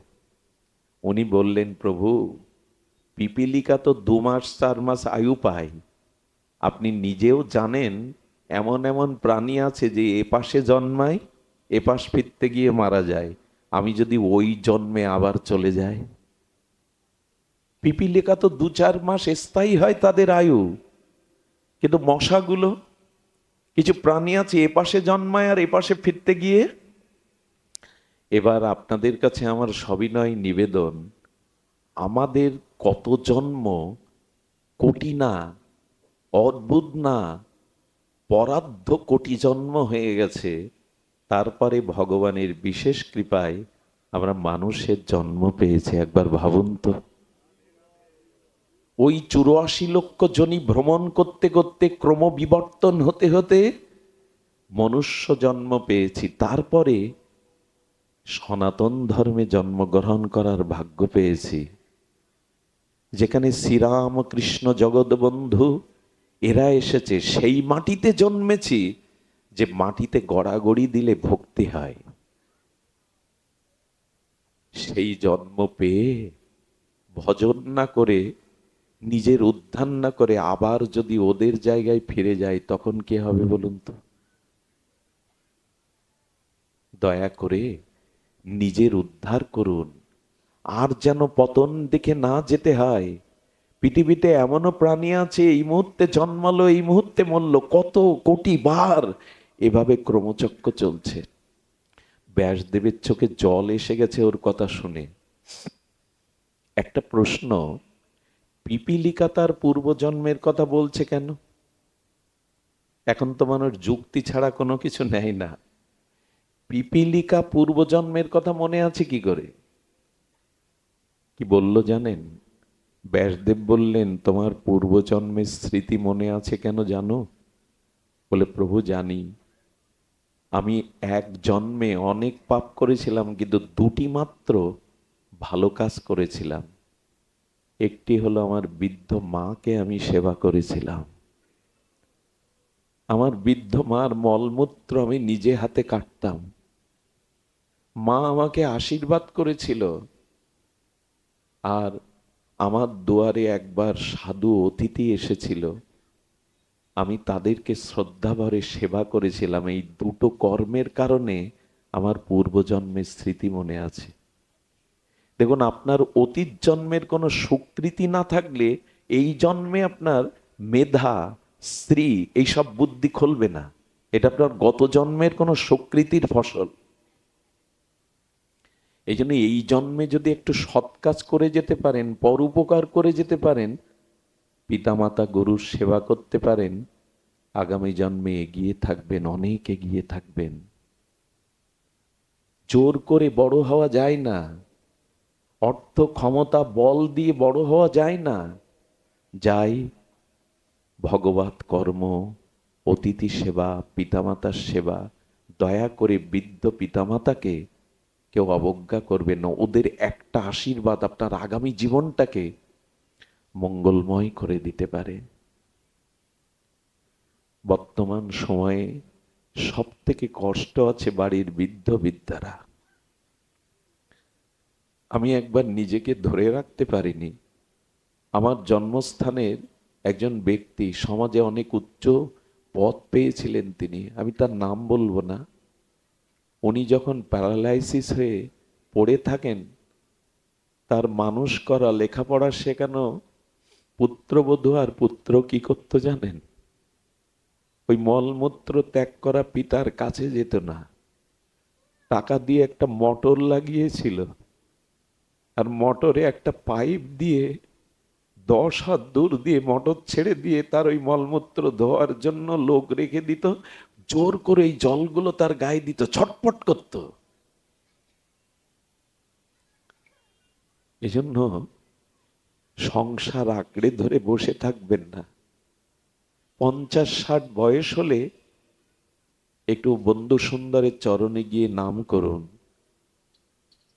উনি বললেন, প্রভু, পিপীলিকা তো 2 মাস 4 মাস আয়ু পায়। আপনি নিজেও জানেন এমন এমন প্রাণী আছে যে এপাশে জন্মায়, এপাশ ফিরতে গিয়ে মারা যায়। আমি যদি ওই জন্মে আবার চলে যাই, পিপীলিকা তো 2-4 মাস স্থায়ী হয় তাদের আয়ু, কিন্তু মশাগুলো, কিছু প্রাণী আছে এপাশে জন্মায় আর এপাশে ফিরতে গিয়ে। এবার আপনাদের কাছে আমার সবিনয় নিবেদন, আমাদের কত জন্ম কোটি না, অদ্ভুত না, পরার্ধ কোটি জন্ম হয়ে গেছে, তারপরে ভগবানের বিশেষ কৃপায় আমরা মানুষের জন্ম পেয়েছি। একবার ভাবুন তো, ওই 84 লক্ষ জনি ভ্রমণ করতে করতে ক্রমবিবর্তন হতে হতে মনুষ্য জন্ম পেয়েছি, তারপরে সনাতন ধর্মে জন্মগ্রহণ করার ভাগ্য পেয়েছি, যেখানে শ্রীরাম কৃষ্ণ জগৎবন্ধু এরা এসেছে। সেই মাটিতে জন্মেছি যে মাটিতে গড়াগড়ি দিলে ভক্তি হয়। সেই জন্ম পেয়ে ভজন না করে, নিজের উদ্ধার না করে আবার যদি ওদের জায়গায় ফিরে যায়, তখন কি হবে বলুন তো? দয়া করে নিজের উদ্ধার করুন, আর যেন পতন দেখে না যেতে হয়। পৃথিবীতে এমনও প্রাণী আছে এই মুহূর্তে জন্মালো, এই মুহূর্তে মরল, কত কোটি বার এভাবে ক্রমচক্র চলছে। ব্যাসদেবের চোখে জল এসে গেছে ওর কথা শুনে। একটা প্রশ্ন, পিপীলিকা তার পূর্বজন্মের কথা বলছে কেন? এখন তো মানুষ যুক্তি ছাড়া কোনো কিছু নেয় না। পিপীলিকা পূর্বজন্মের কথা মনে আছে কি করে? কি বলল জানেন? ব্যাসদেব বললেন, তোমার পূর্বজন্মের স্মৃতি মনে আছে কেন জানো? বলে, প্রভু জানি, আমি এক জন্মে অনেক পাপ করেছিলাম, কিন্তু 2টি মাত্র ভালো কাজ করেছিলাম। একটি হলো আমার বৃদ্ধ মাকে আমি সেবা করেছিলাম। আমার বৃদ্ধ মার মলমূত্র আমি নিজে হাতে কাটতাম। মা আমাকে আশীর্বাদ করেছিল। আর আমার দুয়ারে একবার সাধু অতিথি এসেছিল, আমি তাদেরকে শ্রদ্ধাভরে সেবা করেছিলাম। এই 2টো কর্মের কারণে আমার পূর্বজন্মের স্মৃতি মনে আছে। দেখুন, আপনার অতীত জন্মের কোনো সুকৃতি না থাকলে এই জন্মে আপনার মেধা, স্ত্রী, এইসব বুদ্ধি খুলবে না। এটা আপনার গত জন্মের কোনো সুকৃতির ফসল। এই জন্য এই জন্মে যদি একটু সৎ কাজ করে যেতে পারেন, পরোপকার করে যেতে পারেন, পিতামাতা গুরুর সেবা করতে পারেন, আগামী জন্মে এগিয়ে থাকবেন, অনেক এগিয়ে থাকবেন। জোর করে বড় হওয়া যায় না, অর্থ ক্ষমতা বল দিয়ে বড় হওয়া যায় না। যাই ভগবত কর্ম, অতিথি সেবা, পিতামাতার সেবা। দয়া করে বৃদ্ধ পিতামাতাকে কেউ অবজ্ঞা করবেন না। ওদের একটা আশীর্বাদ আপনার আগামী জীবনটাকে মঙ্গলময় করে দিতে পারে। বর্তমান সময়ে সব থেকে কষ্ট আছে বাড়ির বৃদ্ধ বৃদ্ধারা। আমি একবার নিজেকে ধরে রাখতে পারিনি। আমার জন্মস্থানের একজন ব্যক্তি, সমাজে অনেক উচ্চ পদ পেয়েছিলেন তিনি, আমি তার নাম বলবো না। উনি যখন প্যারালাইসিস হয়ে পড়ে থাকেন, তার মানুষ করা, লেখাপড়া শেখানো পুত্রবধূ আর পুত্র কি করতো জানেন? ওই মলমূত্র ত্যাগ করা পিতার কাছে যেত না, টাকা দিয়ে একটা মোটর লাগিয়েছিল, আর মোটরে একটা পাইপ দিয়ে 10 হাত দূর দিয়ে মোটর ছেড়ে দিয়ে তার ওই মলমূত্র ধোয়ার জন্য লোক রেখে দিত। জোর করে এই জলগুলো তার গায়ে দিত, ছটপট করত। এজন্য সংসার আঁকড়ে ধরে বসে থাকবেন না। 50-60 বয়স হলে একটু বন্ধু সুন্দরের চরণে গিয়ে নাম করুন,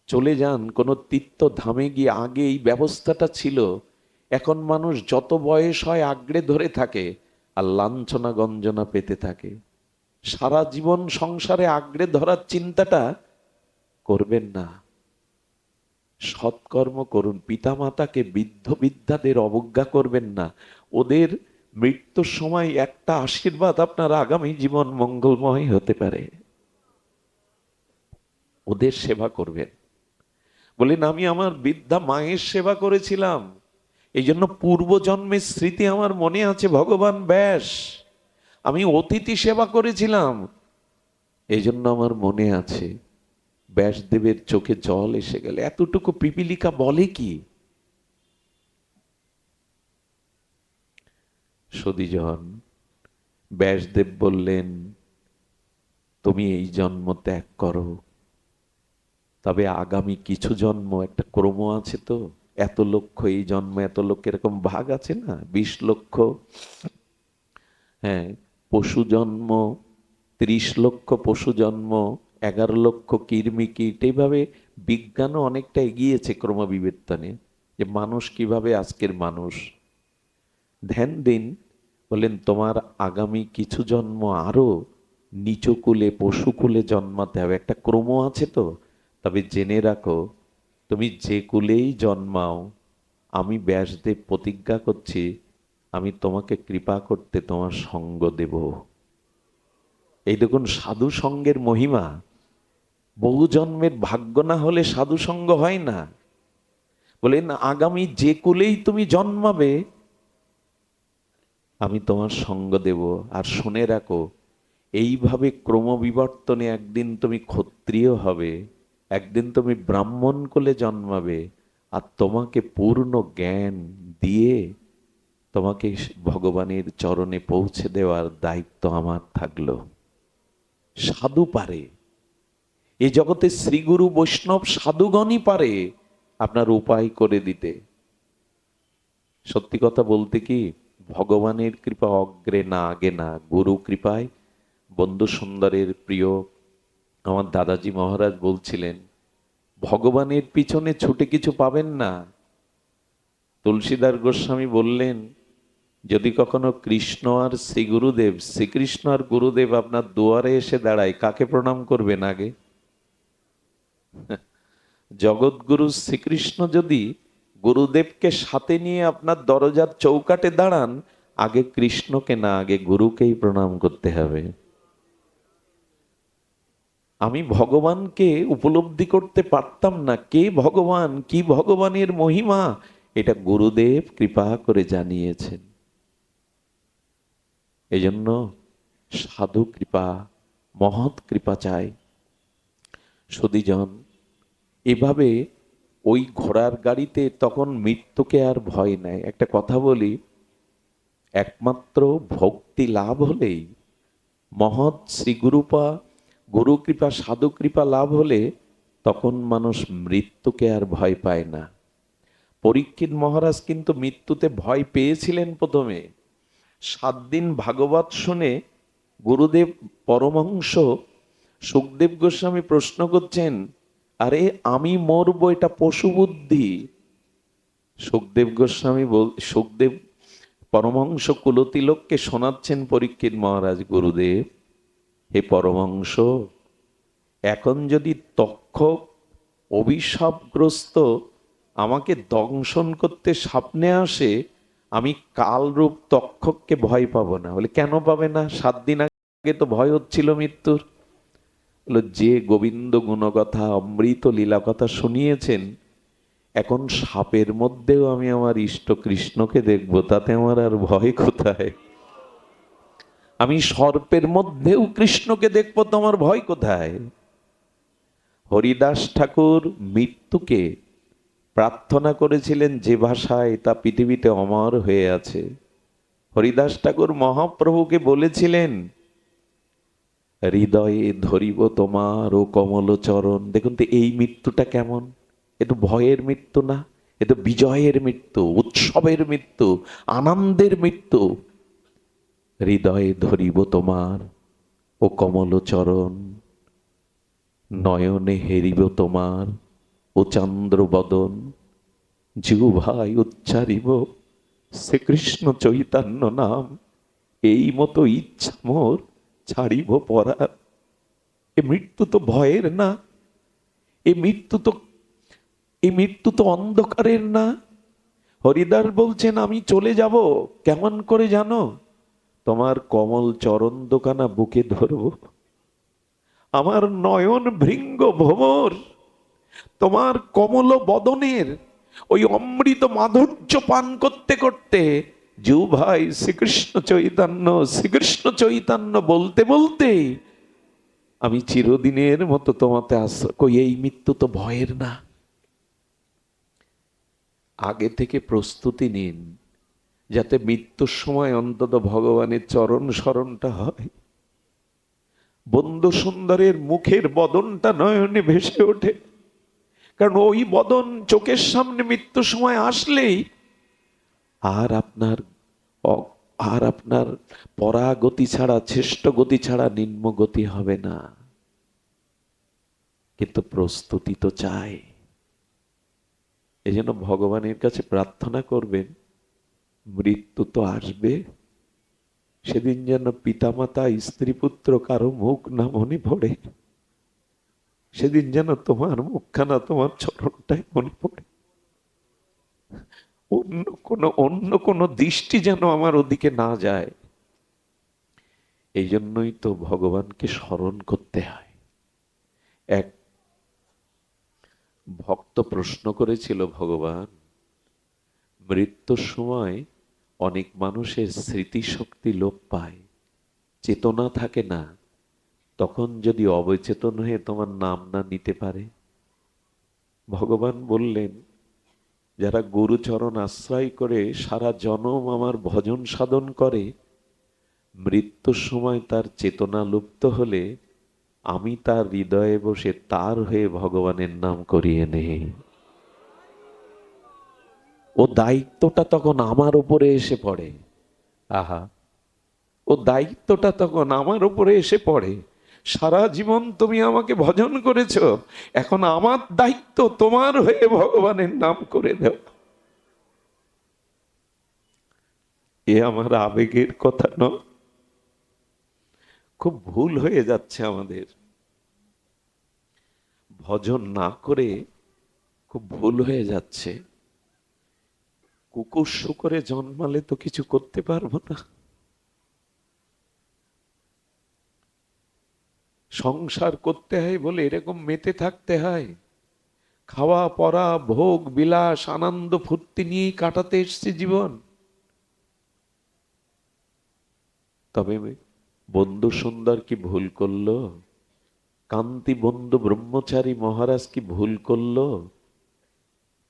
চলে যান কোনো তীর্থ ধামে গিয়ে। আগে এই ব্যবস্থাটা ছিল, এখন মানুষ যত বয়স হয় আঁকড়ে ধরে থাকে, আর লাঞ্ছনা গঞ্জনা পেতে থাকে। সারা জীবন সংসারে আঁকড়ে ধরার চিন্তাটা করবেন না, সৎকর্ম করুন। পিতামাতাকে, বৃদ্ধ বৃদ্ধাদের অবজ্ঞা করবেন না। ওদের মৃত্যুর সময় একটা আশীর্বাদ আপনার আগামী জীবন মঙ্গলময় হতে পারে। ওদের সেবা করবেন। বলেন, আমি আমার বৃদ্ধা মায়ের সেবা করেছিলাম, এই জন্য পূর্বজন্মের স্মৃতি আমার মনে আছে। ভগবান ব্যাস, আমি অতিথি সেবা করেছিলাম, এই জন্য আমার মনে আছে। ব্যাসদেবের চোখে জল এসে গেল। এতটুকু পিপীলিকা বলে কি? সদীজন, ব্যাসদেব বললেন, তুমি এই জন্ম ত্যাগ করো, তবে আগামী কিছু জন্ম, একটা ক্রম আছে তো, এত লক্ষ এই জন্ম, এত লক্ষ এরকম ভাগ আছে না, 20 লক্ষ, হ্যাঁ, পশু জন্ম, 30 লক্ষ পশু জন্ম, 11 লক্ষ কীট। এইভাবে বিজ্ঞানও অনেকটা এগিয়েছে ক্রমবিবর্তনে, যে মানুষ কিভাবে আজকের মানুষ। ধ্যান দিন। বলেন, তোমার আগামী কিছু জন্ম আরো নিচকুলে, পশুকুলে জন্মাতে হবে, একটা ক্রম আছে তো। তবে জেনে রাখো, তুমি যে কুলেই জন্মাও, আমি ব্যাসদেব প্রতিজ্ঞা করছি, আমি তোমাকে কৃপা করতে তোমার সঙ্গ দেব। এই দেখুন সাধু সঙ্গের মহিমা। বহু জন্মের ভাগ্য না হলে সাধু সঙ্গ হয় না। বলেন, আগামী যে কুলেই তুমি জন্মাবে, আমি তোমার সঙ্গ দেব। আর শুনে রাখো, এইভাবে ক্রমবিবর্তনে একদিন তুমি ক্ষত্রিয় হবে, একদিন তুমি ব্রাহ্মণ কুলে জন্মাবে, আর তোমাকে পূর্ণ জ্ঞান দিয়ে তোমাকে ভগবানের চরণে পৌঁছে দেওয়ার দায়িত্ব আমার থাকলো। সাধু পারে, এ জগতে শ্রীগুরু বৈষ্ণব সাধুগণই পারে আপনার উপায় করে দিতে। সত্যি কথা বলতে কি, ভগবানের কৃপা অগ্রে না আগে না, গুরু কৃপায়। বন্ধু সুন্দরের প্রিয় আমার দাদাজি মহারাজ বলছিলেন, ভগবানের পিছনে ছুটে কিছু পাবেন না। তুলসীদাস গোস্বামী বললেন, যদি কখনো কৃষ্ণ আর শ্রী গুরুদেব, শ্রীকৃষ্ণ আর গুরুদেব আপনার দুয়ারে এসে দাঁড়ায়, কাকে প্রণাম করবেন আগে? জগৎগুরু শ্রীকৃষ্ণ যদি গুরুদেবকে সাথে নিয়ে আপনার দরজার চৌকাটে দাঁড়ান, আগে কৃষ্ণকে না, আগে গুরুকেই প্রণাম করতে হবে। আমি ভগবানকে উপলব্ধি করতে পারতাম না, কে ভগবান, কি ভগবানের মহিমা, এটা গুরুদেব কৃপা করে জানিয়েছেন। এই জন্য সাধু কৃপা, মহৎ কৃপা চাই। সদীজন, এভাবে ওই ঘোড়ার গাড়িতে তখন মৃত্যুকে আর ভয় নাই। একটা কথা বলি, একমাত্র ভক্তি লাভ হলেই, মহৎ শ্রী গুরুপা, গুরু কৃপা, সাধু কৃপা লাভ হলে তখন মানুষ মৃত্যুকে আর ভয় পায় না। পরীক্ষিত মহারাজ কিন্তু মৃত্যুতে ভয় পেয়েছিলেন প্রথমে। 7 দিন ভাগবত শুনে গুরুদেব পরমহংস সুখদেব গোস্বামী প্রশ্ন করছেন, আরে আমি মরবো, এটা পশু বুদ্ধি। সুখদেব পরমহংস কুলতিলককে শোনাচ্ছেন পরীক্ষিত মহারাজ, গুরুদেব, হে পরমহংস, এখন যদি তক্ষক অভিশাপগ্রস্ত আমাকে দংশন করতে স্বপ্নে আসে, আমি কালরূপ তক্ষককে ভয় পাবো না। বলে, কেন পাবে না? 7 দিন আগে তো ভয় হচ্ছিল মৃত্যুর। বলে, যে গোবিন্দ গুণকথা, অমৃত লীলা কথা শুনিয়েছেন, এখন সাপের মধ্যেও আমি আমার ইষ্ট কৃষ্ণকে দেখবো, তাতে আমার আর ভয় কোথায়? আমি সর্পের মধ্যেও কৃষ্ণকে দেখবো, তো আমার ভয় কোথায়? হরিদাস ঠাকুর মৃত্যুকে প্রার্থনা করেছিলেন যে ভাষায়, তা পৃথিবীতে অমর হয়ে আছে। হরিদাস ঠাকুর মহাপ্রভুকে বলেছিলেন, হৃদয়ে ধরিব তোমার ও কমল চরণ। দেখুন তো এই মৃত্যুটা কেমন, এ তো ভয়ের মৃত্যু না, এ তো বিজয়ের মৃত্যু, উৎসবের মৃত্যু, আনন্দের মৃত্যু। হৃদয়ে ধরিব তোমার ও কমল চরণ, নয়নে হেরিব তোমার ও চন্দ্র বদন, জিহ্বায় উচ্চারিব শ্রীকৃষ্ণ চৈতন্য নাম। এই মতো ইচ্ছা মোর ছাড়িব পরার। এ মৃত্যু তো ভয়ের না, এ মৃত্যু তো অন্ধকারের না। হরিদাস বলছেন আমি চলে যাব কেমন করে জানো? তোমার কমল চরণ দোকানা বুকে ধরব, আমার নয়ন ভৃঙ্গ ভ্রমর তোমার কমল বদনের ওই অমৃত মাধুর্য পান করতে করতে, জু ভাই শ্রীকৃষ্ণ চৈতন্য বলতে বলতে আমি চিরদিনের মতো তোমাতে কই এই মৃত্যু তো ভয়ের না। আগে থেকে প্রস্তুতি নিন, যাতে মৃত্যুর সময় অন্তত ভগবানের চরণ স্মরণটা হয়, বন্ধু সুন্দরের মুখের বদনটা নয়নে ভেসে ওঠে। কারণ ওই বদন চোখের সামনে মৃত্যুর সময় আসলেই আর আপনার পরাগতি ছাড়া, শ্রেষ্ঠ গতি ছাড়া নিম্ন গতি হবে না। কিন্তু প্রস্তুতি তো চাই। এই জন্য ভগবানের কাছে প্রার্থনা করবেন, মৃত্যু তো আসবে, সেদিন যেন পিতামাতা স্ত্রী পুত্র কারো মুখ না মনে পড়ে, সেদিন যেন তোমার মুখখানা, তোমার চরণটাই মনে পড়ে, অন্য কোনো দৃষ্টি যেন আমার ওদিকে না যায়। এই জন্যই তো ভগবানকে স্মরণ করতে হয়। এক ভক্ত প্রশ্ন করেছিল, ভগবান, মৃত্যুর সময় অনেক মানুষের স্মৃতিশক্তি লোপ পায়, চেতনা থাকে না, তখন যদি অবচেতন হয়ে তোমার নাম না নিতে পারে? ভগবান বললেন, যারা গুরুচরণ আশ্রয় করে সারা জনম আমার ভজন সাধন করে, মৃত্যুর সময় তার চেতনা লুপ্ত হলে আমি তার হৃদয়ে বসে তার হয়ে ভগবানের নাম করিয়ে নেই। ও দায়িত্বটা তখন আমার উপরে এসে পড়ে। আহা, ও দায়িত্বটা তখন আমার উপরে এসে পড়ে। সারা জীবন তুমি আমাকে ভজন করেছ, এখন আমার দায়িত্ব তোমার হয়ে ভগবানের নাম করে দাও। এ আমার আবেগের কথা নয়, খুব ভুল হয়ে যাচ্ছে আমাদের। ভজন না করে খুব ভুল হয়ে যাচ্ছে। কুকুর শুকরে জন্মালে তো কিছু করতে পারবো না। সংসার করতে হয় বলে এরকম মেতে থাকতে হয়, খাওয়া পরা ভোগ বিলাস আনন্দ ফুর্তি নিয়েই কাটাতে এসছে জীবন। তবে বন্ধু সুন্দর কি ভুল করলো? কান্তি বন্ধু ব্রহ্মচারী মহারাজ কি ভুল করলো?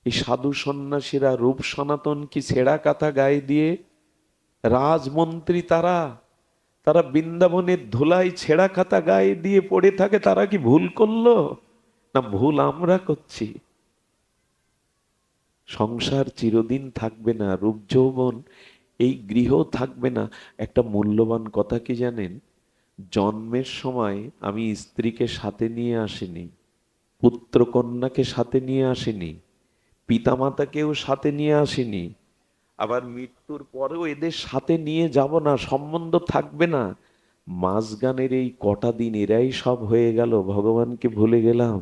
এই সাধু সন্ন্যাসীরা রূপ সনাতন কি ছেঁড়া কাঁথা গায়ে দিয়ে, রাজমন্ত্রী তারা বৃন্দাবনের ধুলাই ছেঁড়া কাঁথা গায়ে দিয়ে পড়ে থাকে, তারা কি ভুল করলো? না, ভুল আমরা করছি। সংসার চিরদিন থাকবে না, রূপ যৌবন এই গৃহ থাকবে না। একটা মূল্যবান কথা কি জানেন? জন্মের সময় আমি স্ত্রীকে সাথে নিয়ে আসিনি, পুত্র কন্যাকে সাথে নিয়ে আসিনি, পিতামাতাকেও সাথে নিয়ে আসিনি, আবার মৃত্যুর পরেও এদের সাথে নিয়ে যাব না, সম্বন্ধ থাকবে না। মাঝগানের এই কটা দিন এরাই সব হয়ে গেল, ভগবানকে ভুলে গেলাম।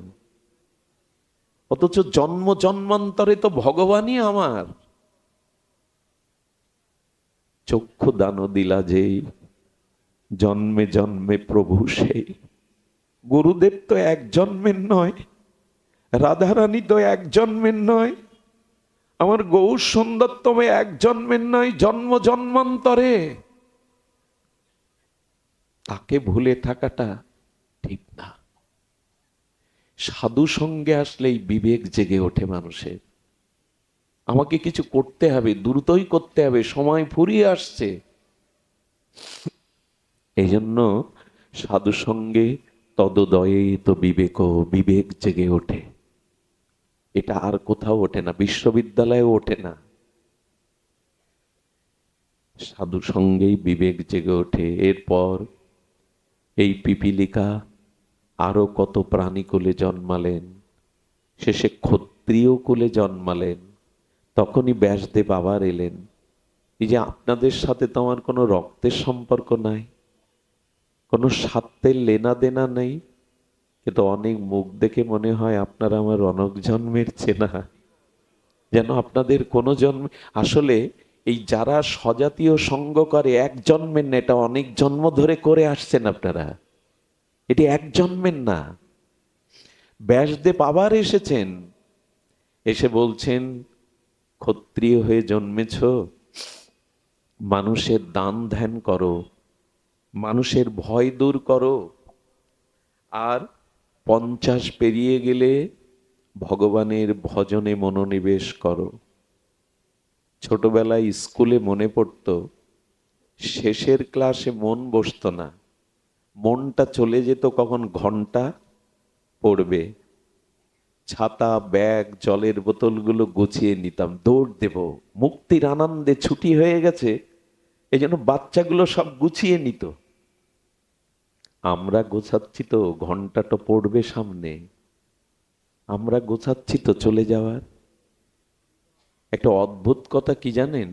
অথচ জন্ম জন্মান্তরে তো ভগবানই আমার। চক্ষু দান দিলা যেই, জন্মে জন্মে প্রভু সেই। গুরুদেব তো এক জন্মের নয়, রাধারানী তো এক জন্মের নয়, আমার গৌর সুন্দর তবে এক জন্মের নয়, জন্ম জন্মান্তরে। তাকে ভুলে থাকাটা ঠিক না। সাধু সঙ্গে আসলেই বিবেক জেগে ওঠে মানুষের। আমাকে কিছু করতে হবে, দ্রুতই করতে হবে, সময় ফুরিয়ে আসছে। এই জন্য সাধু সঙ্গে তদোদয়ে তো বিবেক জেগে ওঠে। এটা আর কোথাও ওঠে না, বিশ্ববিদ্যালয়েও ওঠে না। সাধু সঙ্গেই বিবেক জেগে ওঠে। এরপর এই পিপীলিকা আরো কত প্রাণী কুলে জন্মালেন, শেষে ক্ষত্রিয় কুলে জন্মালেন। তখনই ব্যাসদেব আবার এলেন, এই যে আপনাদের সাথে তো আমার কোনো রক্তের সম্পর্ক নাই, কোনো স্বার্থের লেনা দেনা নেই, কিন্তু অনেক মুখ দেখে মনে হয় আপনারা আমার অনেক জন্মের চেনা, যেন আপনাদের কোনো জন্ম। আসলে এই যারা স্বজাতীয় সঙ্গ করে এক জন্মের না, এটা অনেক জন্ম ধরে করে আসছেন আপনারা, এটি এক জন্মের না। ব্যাসদেব আবার এসেছেন, এসে বলছেন ক্ষত্রিয় হয়ে জন্মেছ, মানুষের দান ধ্যান করো, মানুষের ভয় দূর করো, আর 50 পেরিয়ে গেলে ভগবানের ভজনে মনোনিবেশ করো। ছোটবেলায় স্কুলে মনে পড়তো, শেষের ক্লাসে মন বসতো না, মনটা চলে যেত কখন ঘন্টা পড়বে। ছাতা, ব্যাগ, জলের বোতলগুলো গুছিয়ে নিতাম, দৌড় দেব, মুক্তির আনন্দে ছুটি হয়ে গেছে, এই জন্য বাচ্চাগুলো সব গুছিয়ে নিত। আমরা গোছাচ্ছি তো ঘন্টাটা পড়বে সামনে, আমরা গোছাচ্ছি তো চলে যাওয়ার। একটা অদ্ভুত কথা কি জানেন,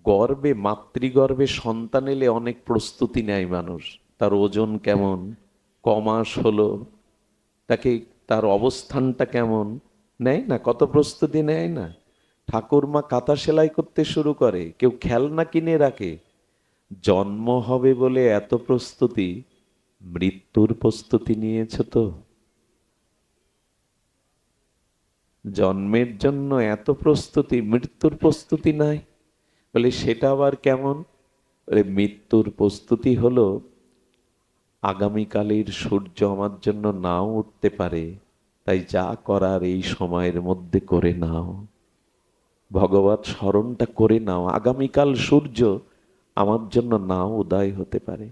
গর্ভে, মাতৃগর্ভে সন্তান এলে অনেক প্রস্তুতি নেয় মানুষ। তার ওজন কেমন, কমাস হলো, তাকে তার অবস্থানটা কেমন, নেয় না? কত প্রস্তুতি নেয় না? ঠাকুরমা কাঁথা সেলাই করতে শুরু করে, কেউ খেলনা কিনে রাখে। জন্ম হবে বলে এত প্রস্তুতি, মৃত্যুর প্রস্তুতি নিয়েছ তো? জন্মের জন্য এত প্রস্তুতি, মৃত্যুর প্রস্তুতি নাই বলে সেটা আবার কেমন? বলে মৃত্যুর প্রস্তুতি হলো আগামীকালের সূর্য আমার জন্য নাও উঠতে পারে, তাই যা করার এই সময়ের মধ্যে করে নাও, ভগবত স্মরণটা করে নাও, আগামীকাল সূর্য আমার জন্য নাও উদয় হতে পারে।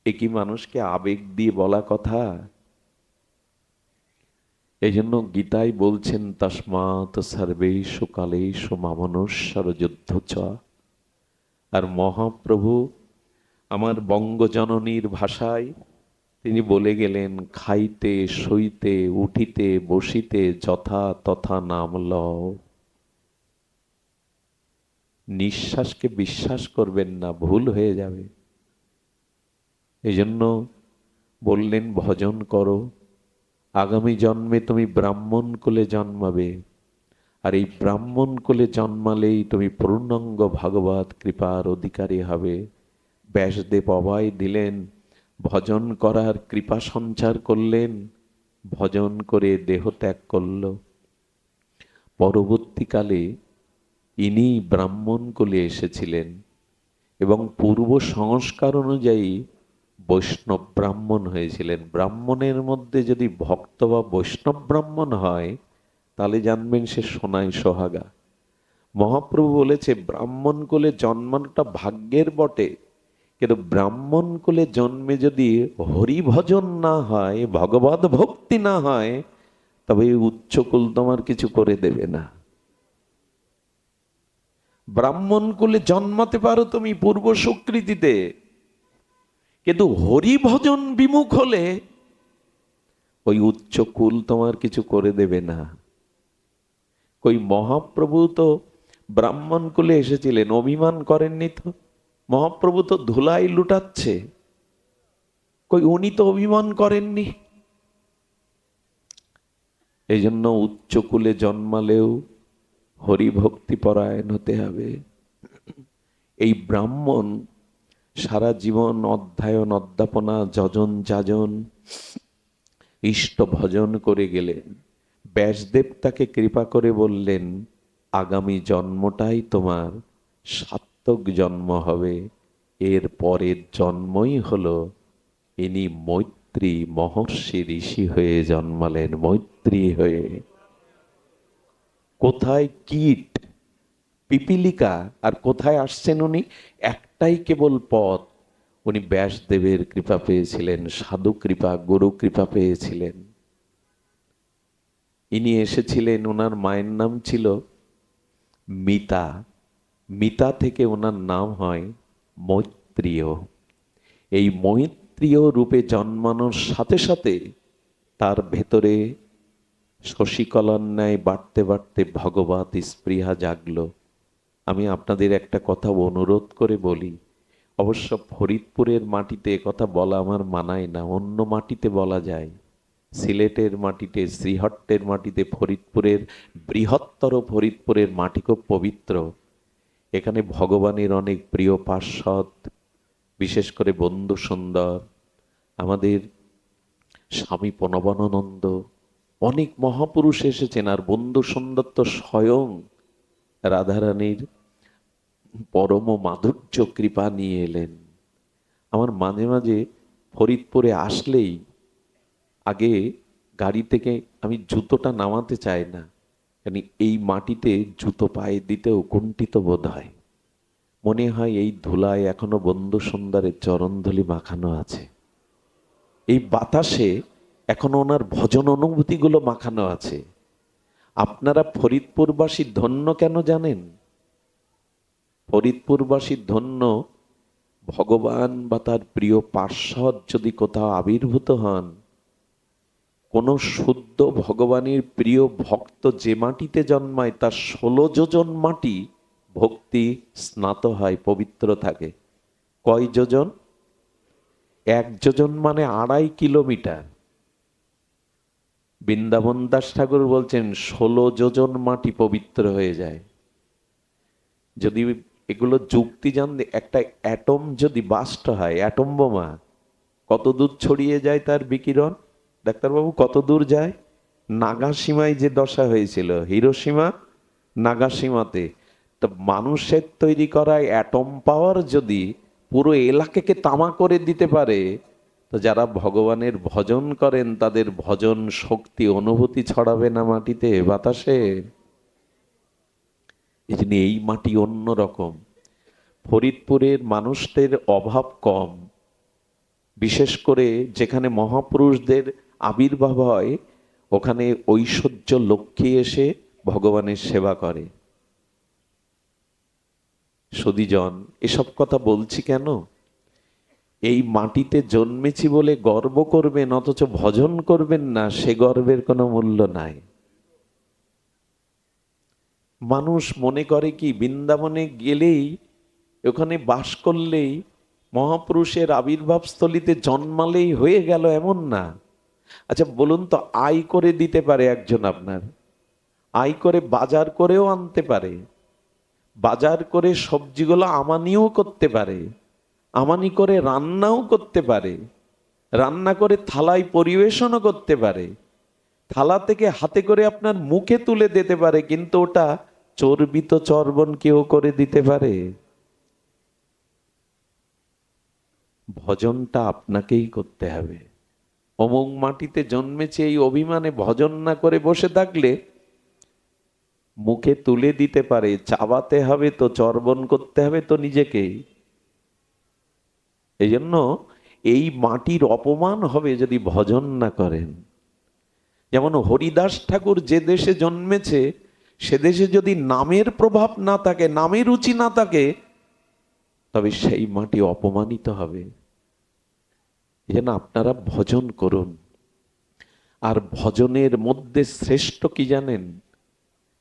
এ কি মানুষকে আবেগ দিয়ে বলা কথা? এই জন্য গীতায় বলছেন তস্মাৎ সর্বেষু কালেষু মামনুষ্যর যুদ্ধ চ। আর মহাপ্রভু আমার বঙ্গজননীর ভাষায় তিনি বলে গেলেন, খাইতে শুইতে উঠিতে বসিতে যথা তথা নাম লও। নিঃশ্বাসকে বিশ্বাস করবেন না, ভুল হয়ে যাবে। এই জন্য বললেন ভজন করো, আগামী জন্মে তুমি ব্রাহ্মণ কুলে জন্মাবে, আর এই ব্রাহ্মণ কুলে জন্মালেই তুমি পূর্ণাঙ্গ ভগবত কৃপার অধিকারী হবে। ব্যাসদেব অভয় দিলেন, ভজন করার কৃপা সঞ্চার করলেন, ভজন করে দেহ ত্যাগ করল। পরবর্তীকালে ইনি ব্রাহ্মণ কুলে এসেছিলেন এবং পূর্ব সংস্কার অনুযায়ী বৈষ্ণব ব্রাহ্মণ হয়েছিলেন। ব্রাহ্মণের মধ্যে যদি ভক্ত বা বৈষ্ণব ব্রাহ্মণ হয়, তাহলে জানবেন সে সোনায় সোহাগা। মহাপ্রভু বলেছে ব্রাহ্মণ কুলে জন্মানোটা ভাগ্যের বটে, কিন্তু ব্রাহ্মণ কুলে জন্মে যদি হরি ভজন না হয়, ভগবত ভক্তি না হয়, তবে উচ্চকুল তোমার কিছু করে দেবে না। ব্রাহ্মণ কুলে জন্মাতে পারো তুমি পূর্ব সুকৃতিতে, কিন্তু হরি ভজন বিমুখ হলে ওই উচ্চকুল তোমার কিছু করে দেবে না। কই মহাপ্রভু তো ব্রাহ্মণ কুলে এসেছিলেন, অভিমান করেননি তো? মহাপ্রভু তো ধুলাই লুটাচ্ছে, কই উনি তো অভিমান করেননি। এই জন্য উচ্চকুলে জন্মালেও হরিভক্তি পরায়ণ হতে হবে। এই ব্রাহ্মণ সারা জীবন অধ্যয়ন অধ্যাপনা যজন যাজন ইষ্ট ভজন করে গেলেন। ব্যাসদেব তাকে কৃপা করে বললেন, আগামী জন্মটাই তোমার সার্থক জন্ম হবে। এর পরের জন্মই হলো ইনি মৈত্রী মহর্ষি ঋষি হয়ে জন্মালেন, মৈত্রী হয়ে। কোথায় কীট পিপিলিকা, আর কোথায় আসছেন উনি? একটাই কেবল পথ, উনি ব্যাসদেবের কৃপা পেয়েছিলেন, সাধু কৃপা, গুরু কৃপা পেয়েছিলেন। ইনি এসেছিলেন, ওনার মায়ের নাম ছিল মিতা, মিতা থেকে ওনার নাম হয় মৈত্রীয়। এই মৈত্রীয় রূপে জন্মানোর সাথে সাথে তার ভেতরে শশীকলার ন্যায় বাড়তে বাড়তে ভগবত স্পৃহা জাগল। আমি আপনাদের একটা কথা অনুরোধ করে বলি, অবশ্য ফরিদপুরের মাটিতে কথা বলা আমার মানায় না, অন্য মাটিতে বলা যায়। সিলেটের মাটিতে, শ্রীহট্টের মাটিতে, ফরিদপুরের বৃহত্তর ফরিদপুরের মাটি খুব পবিত্র। এখানে ভগবানের অনেক প্রিয় পার্ষদ, বিশেষ করে বন্ধু সুন্দর, আমাদের স্বামী প্রণবানন্দ, অনেক মহাপুরুষ এসেছেন। আর বন্ধু সুন্দর তো স্বয়ং রাধারানীর পরম মাধুর্য কৃপা নিয়ে এলেন। আমার মাঝে মাঝে ফরিদপুরে আসলেই আগে গাড়ি থেকে আমি জুতোটা নামাতে চাই না, কারণ এই মাটিতে জুতো পায়ে দিতেও কুণ্ঠিত বোধ হয়। মনে হয় এই ধুলায় এখনো বন্ধু সুন্দরের চরণধুলি মাখানো আছে, এই বাতাসে এখনো ওনার ভজন অনুভূতিগুলো মাখানো আছে। আপনারা ফরিদপুরবাসী ধন্য কেন জানেন? ফরিদপুরবাসী ধন্য, ভগবান বা তার প্রিয় পার্ষদ যদি কোথাও আবির্ভূত হন, কোন শুদ্ধ ভগবানের প্রিয় ভক্ত যে মাটিতে জন্মায় তার 16 যোজন মাটি ভক্তি স্নাত হয়, পবিত্র থাকে। কয় যোজন? 1 যোজন মানে 2.5 কিলোমিটার। বৃন্দাবন দাস ঠাকুর বলছেন 16 যোজন মাটি পবিত্র হয়ে যায়। যদি এগুলো যুক্তি জানতে, একটা অ্যাটম যদি বাস্ট হয়, অ্যাটম বোমা কত দূর ছড়িয়ে যায় তার বিকিরণ? ডাক্তারবাবু কত দূর যায়? নাগাসীমায় যে দশা হয়েছিল, হিরোশিমা নাগাসীমাতে, তো মানুষের তৈরি করা অ্যাটম পাওয়ার যদি পুরো এলাকাকে তামা করে দিতে পারে, তো যারা ভগবানের ভজন করেন তাদের ভজন শক্তি অনুভূতি ছড়াবে না মাটিতে, বাতাসে? এই জন্য এই মাটি অন্যরকম। ফরিদপুরের মানুষদের অভাব কম, বিশেষ করে যেখানে মহাপুরুষদের আবির্ভাব হয় ওখানে ঐশ্বর্য লক্ষ্মী এসে ভগবানের সেবা করে। সুধীজন, এসব কথা বলছি কেন? এই মাটিতে জন্মেছি বলে গর্ব করবেন, অথচ ভজন করবেন না, সে গর্বের কোনো মূল্য নাই। মানুষ মনে করে কি বৃন্দাবনে গেলেই, ওখানে বাস করলেই, মহাপুরুষের আবির্ভাব স্থলিতে জন্মালেই হয়ে গেল, এমন না। আচ্ছা বলুন তো, আয় করে দিতে পারে একজন, আপনার আয় করে বাজার করেও আনতে পারে, বাজার করে সবজিগুলো আমানিও করতে পারে, আমানি করে রান্নাও করতে পারে, রান্না করে থালায় পরিবেশনও করতে পারে, থালা থেকে হাতে করে আপনার মুখে তুলে দিতে পারে, কিন্তু ওটা চর্বিত চর্বণ কেউ করে দিতে পারে? ভজনটা আপনাকেই করতে হবে। অমুক মাটিতে জন্মেছে এই অভিমানে ভজন না করে বসে থাকলে মুখে তুলে দিতে পারে, চাবাতে হবে তো, চর্বণ করতে হবে তো নিজেকেই। এই জন্য এই মাটির অপমান হবে যদি ভজন না করেন। যেমন হরিদাস ঠাকুর যে দেশে জন্মেছে সে দেশে যদি নামের প্রভাব না থাকে, নামের রুচি না থাকে, তবে সেই মাটি অপমানিত হবে। এই জন্য আপনারা ভজন করুন। আর ভজনের মধ্যে শ্রেষ্ঠ কি জানেন?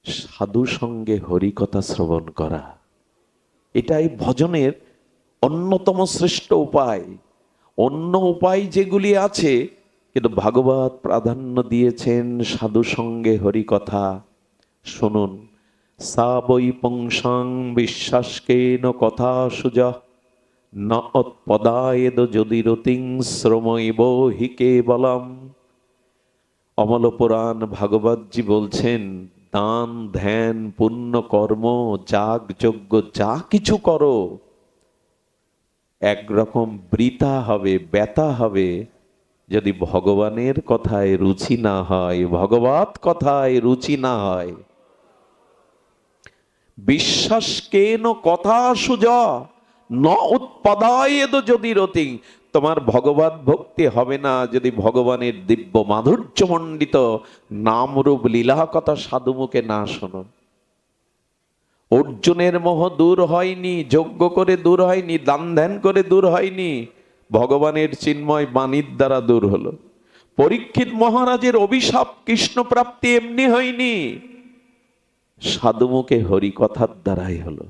সাধু সঙ্গে হরিকথা শ্রবণ করা। এটাই ভজনের অন্যতম শ্রেষ্ঠ উপায়। অন্য উপায় যেগুলি আছে, কিন্তু ভাগবত প্রাধান্য দিয়েছেন সাধু সঙ্গে হরিকথা। শুনুন, সা বৈ পুংসাং বিশ্বাসকেন কথা সুজা ন পদায়েদ যদি রতিং শ্রমৈব হি কেবলম। অমল পুরাণ ভাগবতজি বলছেন, দান ধ্যান পুণ্য কর্ম যাগ যজ্ঞ যা কিছু করো একরকম বৃথা হবে, ব্যথা হবে যদি ভগবানের কথায় রুচি না হয়, ভগবত কথায় রুচি না হয়। বিশ্বাস কেন কথা সুজা ন উৎপদায়েদ যদি রতিং। তোমার ভগবত ভক্তি হবে না যদি ভগবানের দিব্য মাধুর্য মণ্ডিত নামরূপ লীলা কথা সাধু মুখে না শোনো। অর্জুনের মোহ দূর হয়নি যজ্ঞ করে, দূর হয়নি দান ধ্যান করে, দূর হয়নি, ভগবানের চিন্ময় বাণীর দ্বারা দূর হলো। পরীক্ষিত মহারাজের অভিশাপ কৃষ্ণ প্রাপ্তি এমনি হয়নি, সাধুমুখে হরিকথার দ্বারাই হলো।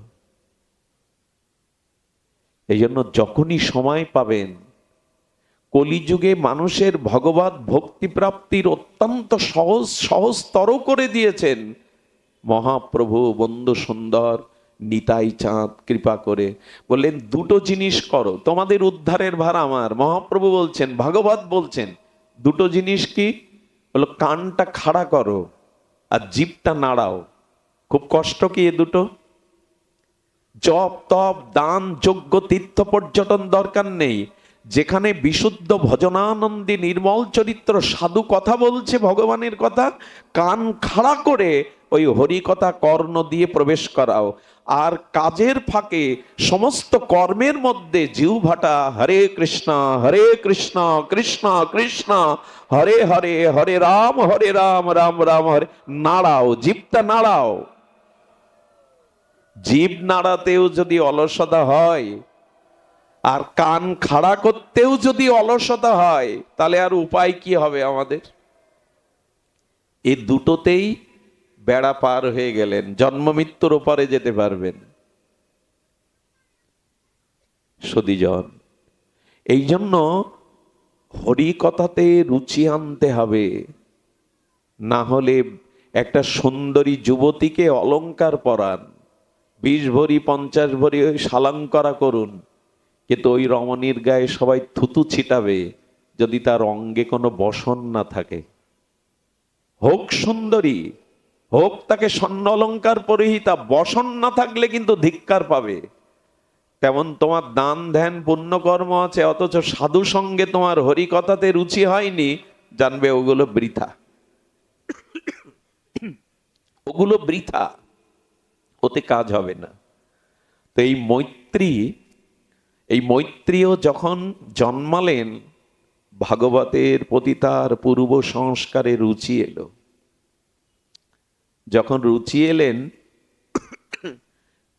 এই জন্য যখনই সময় পাবেন, কলিযুগে মানুষের ভগবত ভক্তি প্রাপ্তির অত্যন্ত সহজতর করে দিয়েছেন মহাপ্রভু বন্ধু সুন্দর নিতাই চাঁদ কৃপা করে। বললেন দুটো জিনিস করো, তোমাদের উদ্ধারের ভার আমার। মহাপ্রভু বলছেন, ভাগবত বলছেন, দুটো জিনিস কি? বলো, কানটা খাড়া করো আর জিভটা নাড়াও। খুব কষ্ট কি এ দুটো? জপ তপ দান যজ্ঞ তীর্থ পর্যটন দরকার নেই। যেখানে বিশুদ্ধ ভজনানন্দী নির্মল চরিত্র সাধু কথা বলছে ভগবানের কথা, কান খাড়া করে ওই হরি কথা কর্ণ দিয়ে প্রবেশ করাও। আর কাজের ফাঁকে সমস্ত কর্মের মধ্যে জিহ্বাটা হরে কৃষ্ণ কৃষ্ণ কৃষ্ণ হরে হরে, হরে রাম রাম রাম হরে, নাড়াও, জিভটা নাড়াও। জিভ নাড়াতেও যদি অলসতা হয় আর কান খাড়া করতেও যদি অলসতা হয়, তাহলে আর উপায় কি হবে আমাদের? এই দুটোতেই বেড়া পার হয়ে গেলেন, জন্ম মৃত্যুর ওপারে যেতে পারবেন। সদীজন, এই জন্য হরি কথাতে রুচি আনতে হবে। না হলে একটা সুন্দরী যুবতীকে অলংকার পরান, 20 ভরি 50 ভরি ওই শালাঙ্করা করুন, কিন্তু ওই রমণীর গায়ে সবাই থুতু ছিটাবে যদি তার অঙ্গে কোনো বসন না থাকে। হোক সুন্দরী, হোক তাকে স্বর্ণ অলঙ্কার পরিহিতা, বসন না থাকলে কিন্তু ধিক্কার পাবে। তেমন তোমার দান ধ্যান পুণ্যকর্ম আছে, অথচ সাধু সঙ্গে তোমার হরি কথাতে রুচি হয়নি, জানবে ওগুলো বৃথা, ওগুলো বৃথা, ওতে কাজ হবে না। তো এই মৈত্রীও যখন জন্মালেন, ভাগবতের প্রতি তার পূর্ব সংস্কারে রুচি এলো। যখন রুচি এলেন,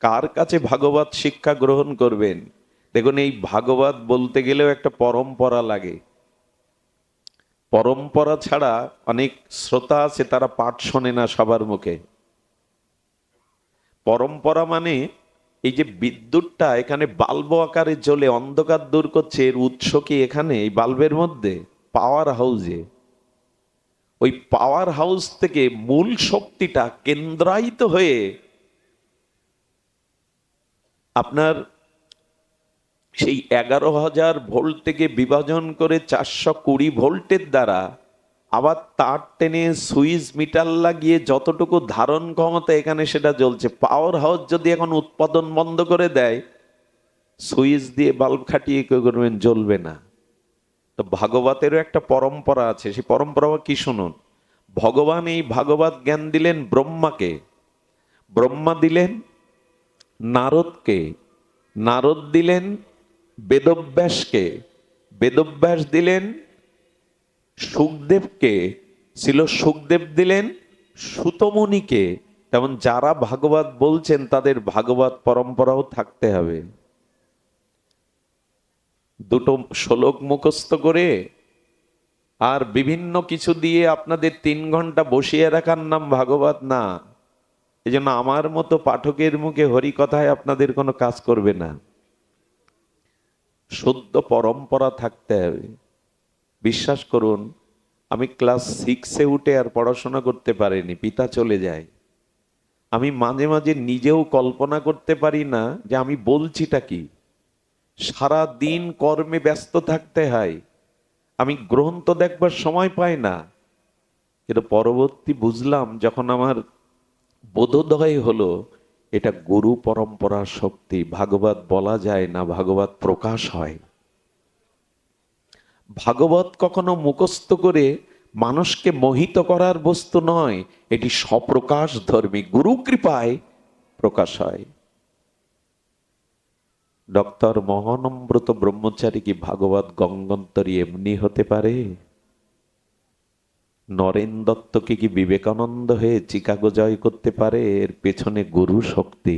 কার কাছে ভাগবত শিক্ষা গ্রহণ করবেন? দেখুন, এই ভাগবত বলতে গেলেও একটা পরম্পরা লাগে। পরম্পরা ছাড়া অনেক শ্রোতা আছে, তারা পাঠ শোনে না সবার মুখে। পরম্পরা মানে এই যে বিদ্যুৎটা এখানে বাল্ব আকারে জ্বলে অন্ধকার দূর করছে, এর উৎস কি এখানে এই বাল্বের মধ্যে? পাওয়ার হাউসে। ওই পাওয়ার হাউস থেকে মূল শক্তিটা কেন্দ্রায়িত হয়ে আপনার সেই 11,000 ভোল্ট থেকে বিভাজন করে 420 ভোল্টের দ্বারা আবার তার টেনে সুইচ মিটার লাগিয়ে যতটুকু ধারণ ক্ষমতা এখানে সেটা জ্বলছে। পাওয়ার হাউস যদি এখন উৎপাদন বন্ধ করে দেয়, সুইচ দিয়ে বাল্ব খাটিয়ে কেউ করবেন, জ্বলবে না। তো ভাগবতেরও একটা পরম্পরা আছে, সেই পরম্পরা কি শুনুন। ভগবান এই ভাগবত জ্ঞান দিলেন ব্রহ্মাকে, ব্রহ্মা দিলেন নারদকে, নারদ দিলেন বেদব্যাসকে, বেদব্যাস দিলেন সুখদেবকে, সুখদেব দিলেন সুতমুনিকে। তেমন যারা ভাগবত বলছেন তাদের ভাগবত পরম্পরাও থাকতে হবে। দুটো শ্লোক মুখস্থ করে আর বিভিন্ন কিছু দিয়ে আপনাদের 3 ঘন্টা বসিয়ে রাখার নাম ভাগবত না। এই জন্য আমার মতো পাঠকের মুখে হরি কথায় আপনাদের কোনো কাজ করবে না। শুদ্ধ পরম্পরা থাকতে হবে। বিশ্বাস করুন, আমি ক্লাস 6-এ উঠে আর পড়াশোনা করতে পারিনি, পিতা চলে যায়। আমি মাঝে মাঝে নিজেও কল্পনা করতে পারি না যে আমি বলছিটা কি। সারা দিন কর্মে ব্যস্ত থাকতে হয়, আমি গ্রন্থ দেখবার সময় পাই না। কিন্তু পরবর্তী বুঝলাম, যখন আমার বোধোদয় হলো, এটা গুরু পরম্পরার শক্তি। ভাগবত বলা যায় না, ভাগবত প্রকাশ হয়। ভাগবত কখনো মুখস্থ করে মানুষকে মোহিত করার বস্তু নয়, এটি স্বপ্রকাশ ধর্মী, গুরু কৃপায় প্রকাশ হয়। ডক্টর মহানম্রত ব্রহ্মচারী কি ভাগবত গঙ্গন্তরী এমনি হতে পারে? নরেন দত্তকে কি বিবেকানন্দ হয়ে চিকাগো জয় করতে পারে? এর পেছনে গুরু শক্তি,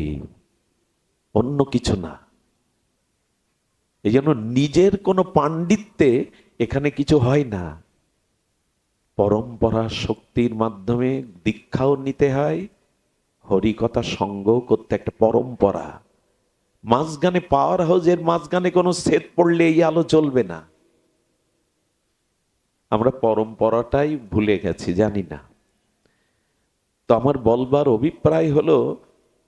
অন্য কিছু না। এই জন্য নিজের কোনো পাণ্ডিত্যে এখানে কিছু হয় না। পরম্পরা শক্তির মাধ্যমে দীক্ষাও নিতে হয়, হরিকথা সঙ্গ করতে একটা পরম্পরা। মাঝখানে পাওয়ার হাউসের মাঝখানে কোনো সেট পড়লে এই আলো জ্বলবে না। আমরা পরম্পরাটাই ভুলে গেছি, জানি না। তো আমার বলবার অভিপ্রায় হলো,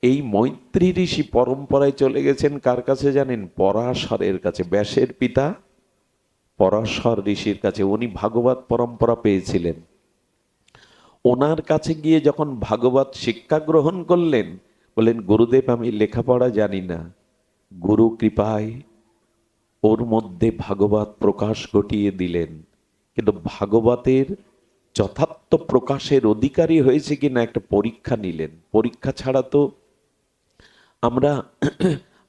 এই মৈত্রী ঋষি পরম্পরায় চলে গেছেন কার কাছে জানেন? পরাশরের কাছে, ব্যাসের পিতা পরাশর ঋষির কাছে। উনি ভাগবত পরম্পরা পেয়েছিলেন। ওনার কাছে গিয়ে যখন ভাগবত শিক্ষা গ্রহণ করলেন, বললেন গুরুদেব আমি লেখাপড়া জানি না, গুরু কৃপায় ওর মধ্যে ভাগবত প্রকাশ ঘটিয়ে দিলেন। কিন্তু ভাগবতের যথার্থ প্রকাশের অধিকারী হয়েছে কিনা একটা পরীক্ষা নিলেন। পরীক্ষা ছাড়া তো আমরা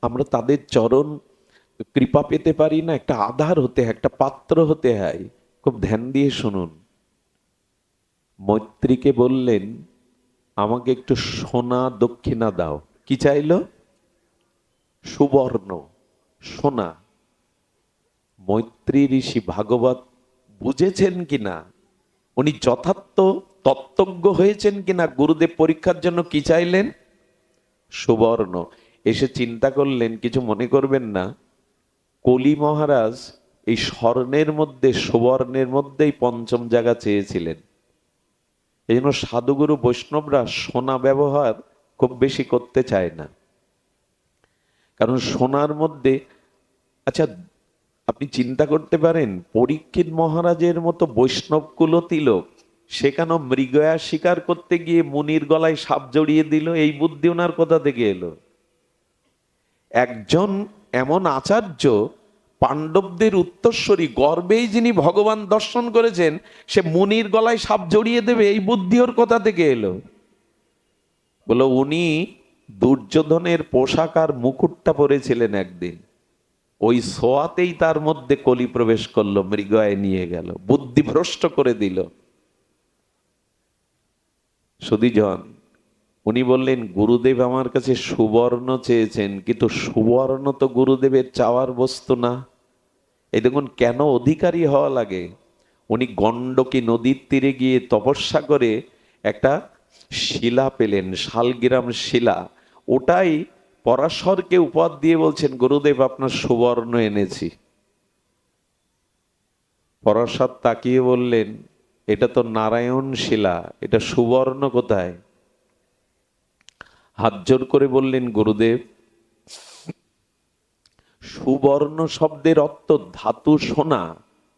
আমরা তাদের চরণ কৃপা পেতে পারি না। একটা আধার হতে হয়, একটা পাত্র হতে হয়। খুব ধ্যান দিয়ে শুনুন। মৈত্রীকে বললেন আমাকে একটু সোনা দক্ষিণা দাও। কি চাইলো? সুবর্ণ, সোনা। মৈত্রী ঋষি ভাগবত বুঝেছেন কিনা, উনি যথার্থ তত্ত্বজ্ঞ হয়েছেন কিনা, গুরুদেব পরীক্ষার জন্য কি চাইলেন? সুবর্ণ। এসে চিন্তা করলেন, কিছু মনে করবেন না, কলি মহারাজ এই স্বর্ণের মধ্যে সুবর্ণের মধ্যেই পঞ্চম জায়গা চেয়েছিলেন। এই জন্য সাধুগুরু বৈষ্ণবরা সোনা ব্যবহার খুব বেশি করতে চায় না। কারণ সোনার মধ্যে, আচ্ছা আপনি চিন্তা করতে পারেন, পরীক্ষিত মহারাজের মতো বৈষ্ণব কুলতিলক সেখানে মৃগয়া শিকার করতে গিয়ে মুনির গলায় সাপ জড়িয়ে দিল, এই বুদ্ধি ওনার কোথা থেকে এলো? একজন এমন আচার্য, পাণ্ডবদের উত্তরসূরি, গর্বেই যিনি ভগবান দর্শন করেছেন, সে মুনির গলায় সাপ জড়িয়ে দেবে, এই বুদ্ধি ওর কোথা থেকে এলো? বলো, উনি দুর্যোধনের পোশাক আর মুকুটটা পরেছিলেন একদিন, ওই সোয়াতেই তার মধ্যে কলি প্রবেশ করলো, মৃগয়ায় নিয়ে গেল, বুদ্ধি ভ্রষ্ট করে দিল। সুধীজন, উনি বললেন গুরুদেব আমার কাছে সুবর্ণ চেয়েছেন, কিন্তু সুবর্ণ তো গুরুদেবের চাওয়ার বস্তু না। এই দেখুন কেন অধিকারী হওয়া লাগে। উনি গণ্ডকী নদীর তীরে গিয়ে তপস্যা করে একটা শিলা পেলেন, শালগ্রাম শিলা। ওটাই পরাশরকে উপহার দিয়ে বলছেন গুরুদেব আপনার সুবর্ণ এনেছি। পরাশর তাকিয়ে বললেন এটা তো নারায়ণ শিলা, এটা সুবর্ণ কোথায়? হাত জোর করে বললেন গুরুদেব, সুবর্ণ শব্দের অর্থ ধাতু সোনা,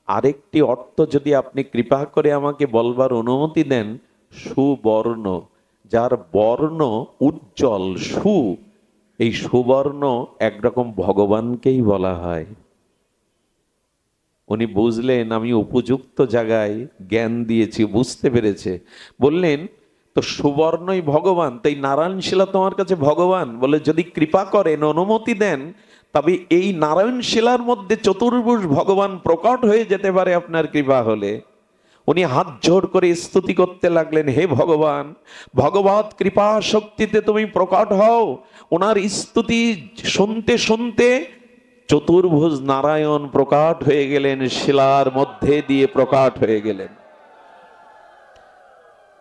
আরেকটি অর্থ যদি আপনি কৃপা করে আমাকে বলবার অনুমতি দেন, সুবর্ণ, যার বর্ণ উজ্জ্বল, সু, এই সুবর্ণ একরকম ভগবানকেই বলা হয়। উনি বুঝলেন আমি উপযুক্ত জায়গায় জ্ঞান দিয়েছি, বুঝতে পেরেছে। বললেন তো সুবর্ণই ভগবান, তাই নারায়ণ শিলা তোমার কাছে ভগবান। বলে যদি কৃপা করেন, অনুমতি দেন, তবে এই নারায়ণ শিলার মধ্যে চতুর্ভুজ ভগবান প্রকট হয়ে যেতে পারে আপনার কৃপা হলে। উনি হাত জোড় করে স্তুতি করতে লাগলেন, হে ভগবান, ভগবত কৃপা শক্তিতে তুমি প্রকট হও। ওনার স্তুতি শুনতে শুনতে চতুর্ভুজ নারায়ণ প্রকট হয়ে গেলেন, শিলার মধ্যে দিয়ে প্রকট হয়ে গেলেন।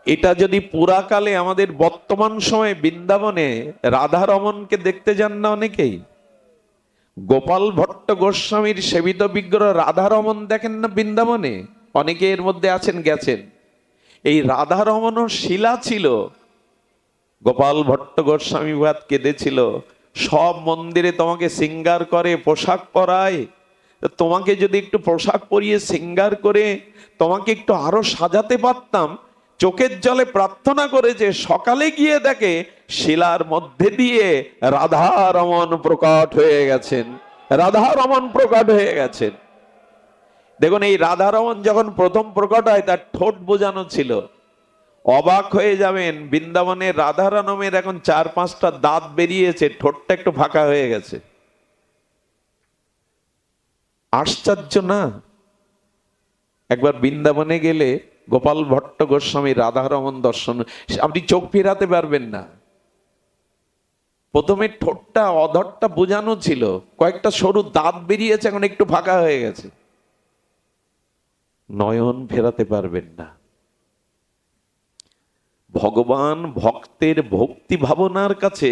এটা যদি পুরাকালে আমাদের বর্তমান সময়ে বৃন্দাবনে রাধা রমনকে দেখতে যান না অনেকেই, গোপাল ভট্ট গোস্বামীর সেবিত বিগ্রহ রাধা রমন দেখেন না বৃন্দাবনে, অনেকে এর মধ্যে আছেন, গেছেন। এই রাধা রমনও শিলা ছিল। গোপাল ভট্ট গোস্বামী ভাত কেঁদেছিল, সব মন্দিরে তোমাকে সিঙ্গার করে, পোশাক পরায়, তোমাকে যদি একটু পোশাক পরিয়ে সিঙ্গার করে তোমাকে একটু আরো সাজাতে পারতাম। চোখের জলে প্রার্থনা করে যে সকালে গিয়ে দেখে শিলার মধ্যে দিয়ে রাধা রমন প্রকট হয়ে গেছেন, রাধা রমন প্রকট হয়ে গেছেন। দেখুন এই রাধা রমন যখন প্রথম প্রকট হয় তার ঠোঁট বোঝানো ছিল। অবাক হয়ে যাবেন, বৃন্দাবনের রাধারানমের এখন 4-5টা দাঁত বেরিয়েছে, ঠোঁটটা একটু ফাঁকা হয়ে গেছে। আশ্চর্য না? একবার বৃন্দাবনে গেলে গোপাল ভট্ট গোস্বামী রাধারমন দর্শন আপনি চোখ ফেরাতে পারবেন না। প্রথমে ঠোঁটটা অধরটা বোঝানো ছিল, কয়েকটা সরু দাঁত বেরিয়েছে, এখন একটু ফাঁকা হয়ে গেছে, নয়ন ফেরাতে পারবেন না। ভগবান ভক্তের ভক্তি ভাবনার কাছে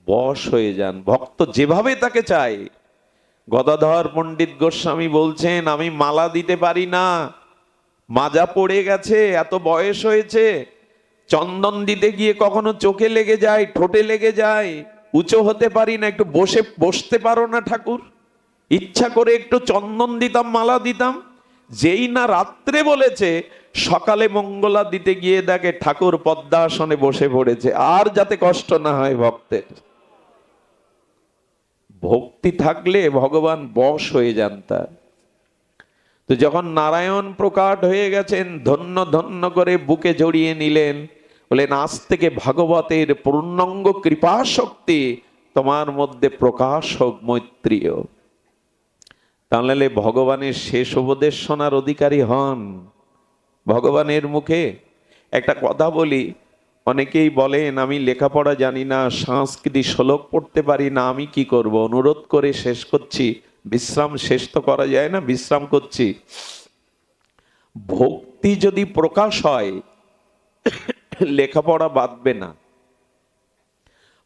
বশ হয়ে যান, ভক্ত যেভাবে তাকে চায়। গদাধর পণ্ডিত গোস্বামী বলছেন, আমি মালা দিতে পারি না, মাজা পড়ে গেছে, এত বয়স হয়েছে, চন্দন দিতে গিয়ে কখনো চোখে লেগে যায়, ঠোঁটে লেগে যায়, উঁচু হতে পারি না, একটু বসতে পারো না ঠাকুর? ইচ্ছা করে একটু চন্দন দিতাম, মালা দিতাম। যেই না রাত্রে বলেছে, সকালে মঙ্গলা দিতে গিয়ে দেখে ঠাকুর পদ্মাসনে বসে পড়েছে, আর যাতে কষ্ট না হয় ভক্তের। ভক্তি থাকলে ভগবান বশ হয়ে যান তার। তো যখন নারায়ণ প্রকাট হয়ে গেছেন, ধন্য ধন্য করে বুকে জড়িয়ে নিলেন, বলেন আজ থেকে ভাগবতের পূর্ণাঙ্গ কৃপা শক্তি তোমার মধ্যে প্রকাশ হোক মৈত্রীয়। তাহলে ভগবানের শেষ উপদেশ শোনার অধিকারী হন। ভগবানের মুখে একটা কথা বলি, অনেকেই বলেন আমি লেখাপড়া জানি না, সংস্কৃতি শ্লোক পড়তে পারি না, আমি কি করব? অনুরোধ করে শেষ করছি, বিশ্রাম শেষ তো করা যায় না, বিশ্রাম করছি। ভক্তি যদি প্রকাশ হয়, লেখাপড়া বাঁধবে না।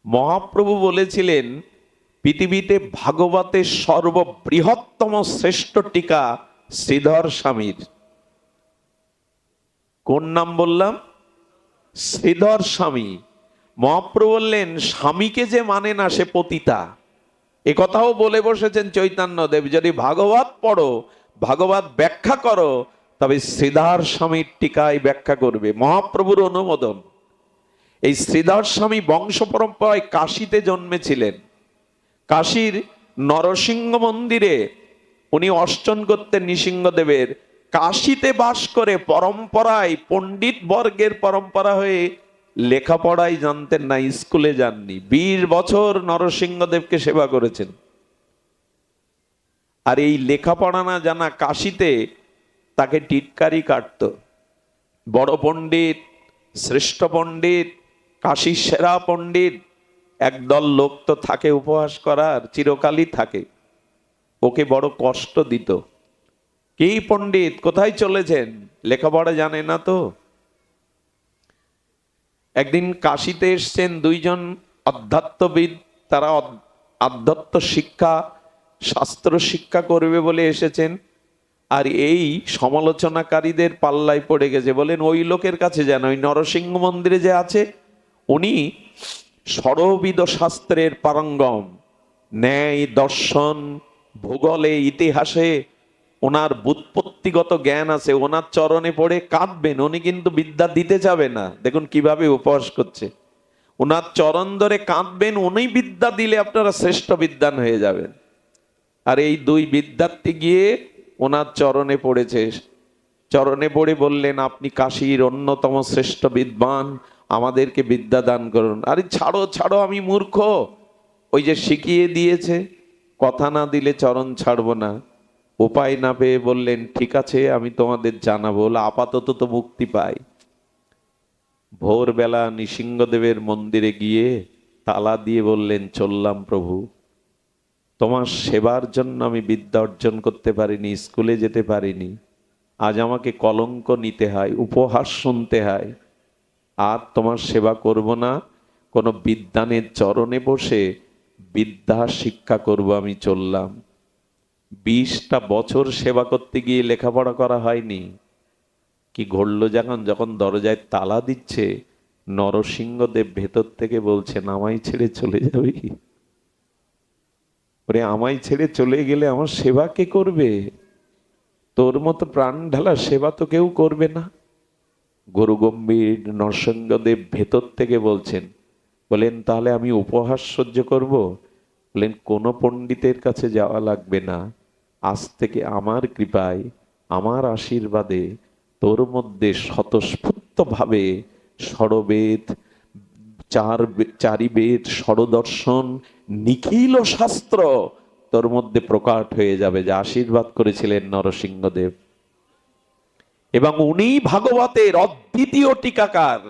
মহাপ্রভু বলেছিলেন, পৃথিবীতে ভাগবতের সর্ববৃহত্তম শ্রেষ্ঠ টিকা শ্রীধর স্বামীর। কোন নাম বললাম? শ্রীধর স্বামী। মহাপ্রভু বললেন, স্বামীকে যে মানে না সে পতিতা। এ কথাও বলে বসেছেন চৈতন্যদেব, যদি ভাগবত পড়ো, ভাগবত ব্যাখ্যা করো, তবে শ্রীধর স্বামীর টিকায় ব্যাখ্যা করবে। মহাপ্রভুর অনুমোদন। এই শ্রীধর স্বামী বংশ পরম্পরায় কাশীতে জন্মেছিলেন। কাশীর নরসিংহ মন্দিরে উনি অর্চন করতেন নৃসিংহদেবের। কাশীতে বাস করে পরম্পরায় পণ্ডিত বর্গের পরম্পরা হয়ে লেখাপড়াই জানতেন না, স্কুলে যাননি। 20 বছর নরসিংহদেবকে সেবা করেছেন। আর এই লেখাপড়া না জানা কাশীতে তাকে টিটকারি কাটত। বড় পণ্ডিত, শ্রেষ্ঠ পণ্ডিত, কাশীর সেরা পণ্ডিত, একদল লোক তো থাকে উপহাস করার, চিরকালই থাকে। ওকে বড় কষ্ট দিত। কি পণ্ডিত, কোথায় চলেছেন? লেখাপড়া জানে না তো। একদিন কাশীতে এসছেন দুইজন অধ্যাত্মবিদ, তারা আধ্যাত্ম শিক্ষা, শাস্ত্র শিক্ষা করবে বলে এসেছেন। আর এই সমালোচনাকারীদের পাল্লায় পড়ে গেছে। বলেন ওই লোকের কাছে যান, ওই নরসিংহ মন্দিরে যে আছে, উনি সর্ববিধ শাস্ত্রের পারঙ্গম, ন্যায়, দর্শন, ভূগোলে, ইতিহাসে ওনার ব্যুৎপত্তিগত জ্ঞান আছে। ওনার চরণে পড়ে কাঁদবেন, উনি কিন্তু বিদ্যা দিতে যাবে না। দেখুন কিভাবে উপহাস করছে। ওনার চরণ ধরে কাঁদবেন, উনি বিদ্যা দিলে আপনারা শ্রেষ্ঠ বিদ্বান হয়ে যাবেন। আর এই দুই বিদ্যার্থী গিয়ে ওনার চরণে পড়েছে। চরণে পড়ে বললেন, আপনি কাশীর অন্যতম শ্রেষ্ঠ বিদ্বান, আমাদেরকে বিদ্যা দান করুন। আরে ছাড়ো ছাড়ো, আমি মূর্খ, ওই যে শিখিয়ে দিয়েছে, কথা না দিলে চরণ ছাড়বো না। উপায় না পেয়ে বললেন, ঠিক আছে আমি তোমাদের জানাবো, আপাতত তো মুক্তি পাই। ভোরবেলা নৃসিংহদেবের মন্দিরে গিয়ে তালা দিয়ে বললেন, চললাম প্রভু, তোমার সেবার জন্য আমি বিদ্যা অর্জন করতে পারিনি, স্কুলে যেতে পারিনি, আজ আমাকে কলঙ্ক নিতে হয়, উপহাস শুনতে হয়। আর তোমার সেবা করব না, কোনো বিদ্বানের চরণে বসে বিদ্যা শিক্ষা করব, আমি চললাম। 20টা বছর সেবা করতে গিয়ে লেখাপড়া করা হয়নি। কি ঘটল, যখন দরজায় তালা দিচ্ছে, নরসিংহদেব ভেতর থেকে বলছেন, আমায় ছেড়ে চলে যাবি? ওরে আমায় ছেড়ে চলে গেলে আমার সেবা কে করবে? তোর মতো প্রাণ ঢালা সেবা তো কেউ করবে না। গুরু গম্ভীর নরসিংহদেব ভেতর থেকে বলছেন, বলেন তাহলে আমি উপহাস সহ্য করব? বলেন কোনো পণ্ডিতের কাছে যাওয়া লাগবে না, আজ থেকে আমার কৃপায়, আমার আশীর্বাদে তোর মধ্যে স্বতঃস্ফূর্ত ভাবে ষড়বেদ, চারি বেদ, ষড়দর্শন, নিখিল শাস্ত্র তোর মধ্যে প্রকাট হয়ে যাবে, যা আশীর্বাদ করেছিলেন নরসিংহদেব। এবং উনি ভাগবতের অদ্বিতীয় টিকাকার।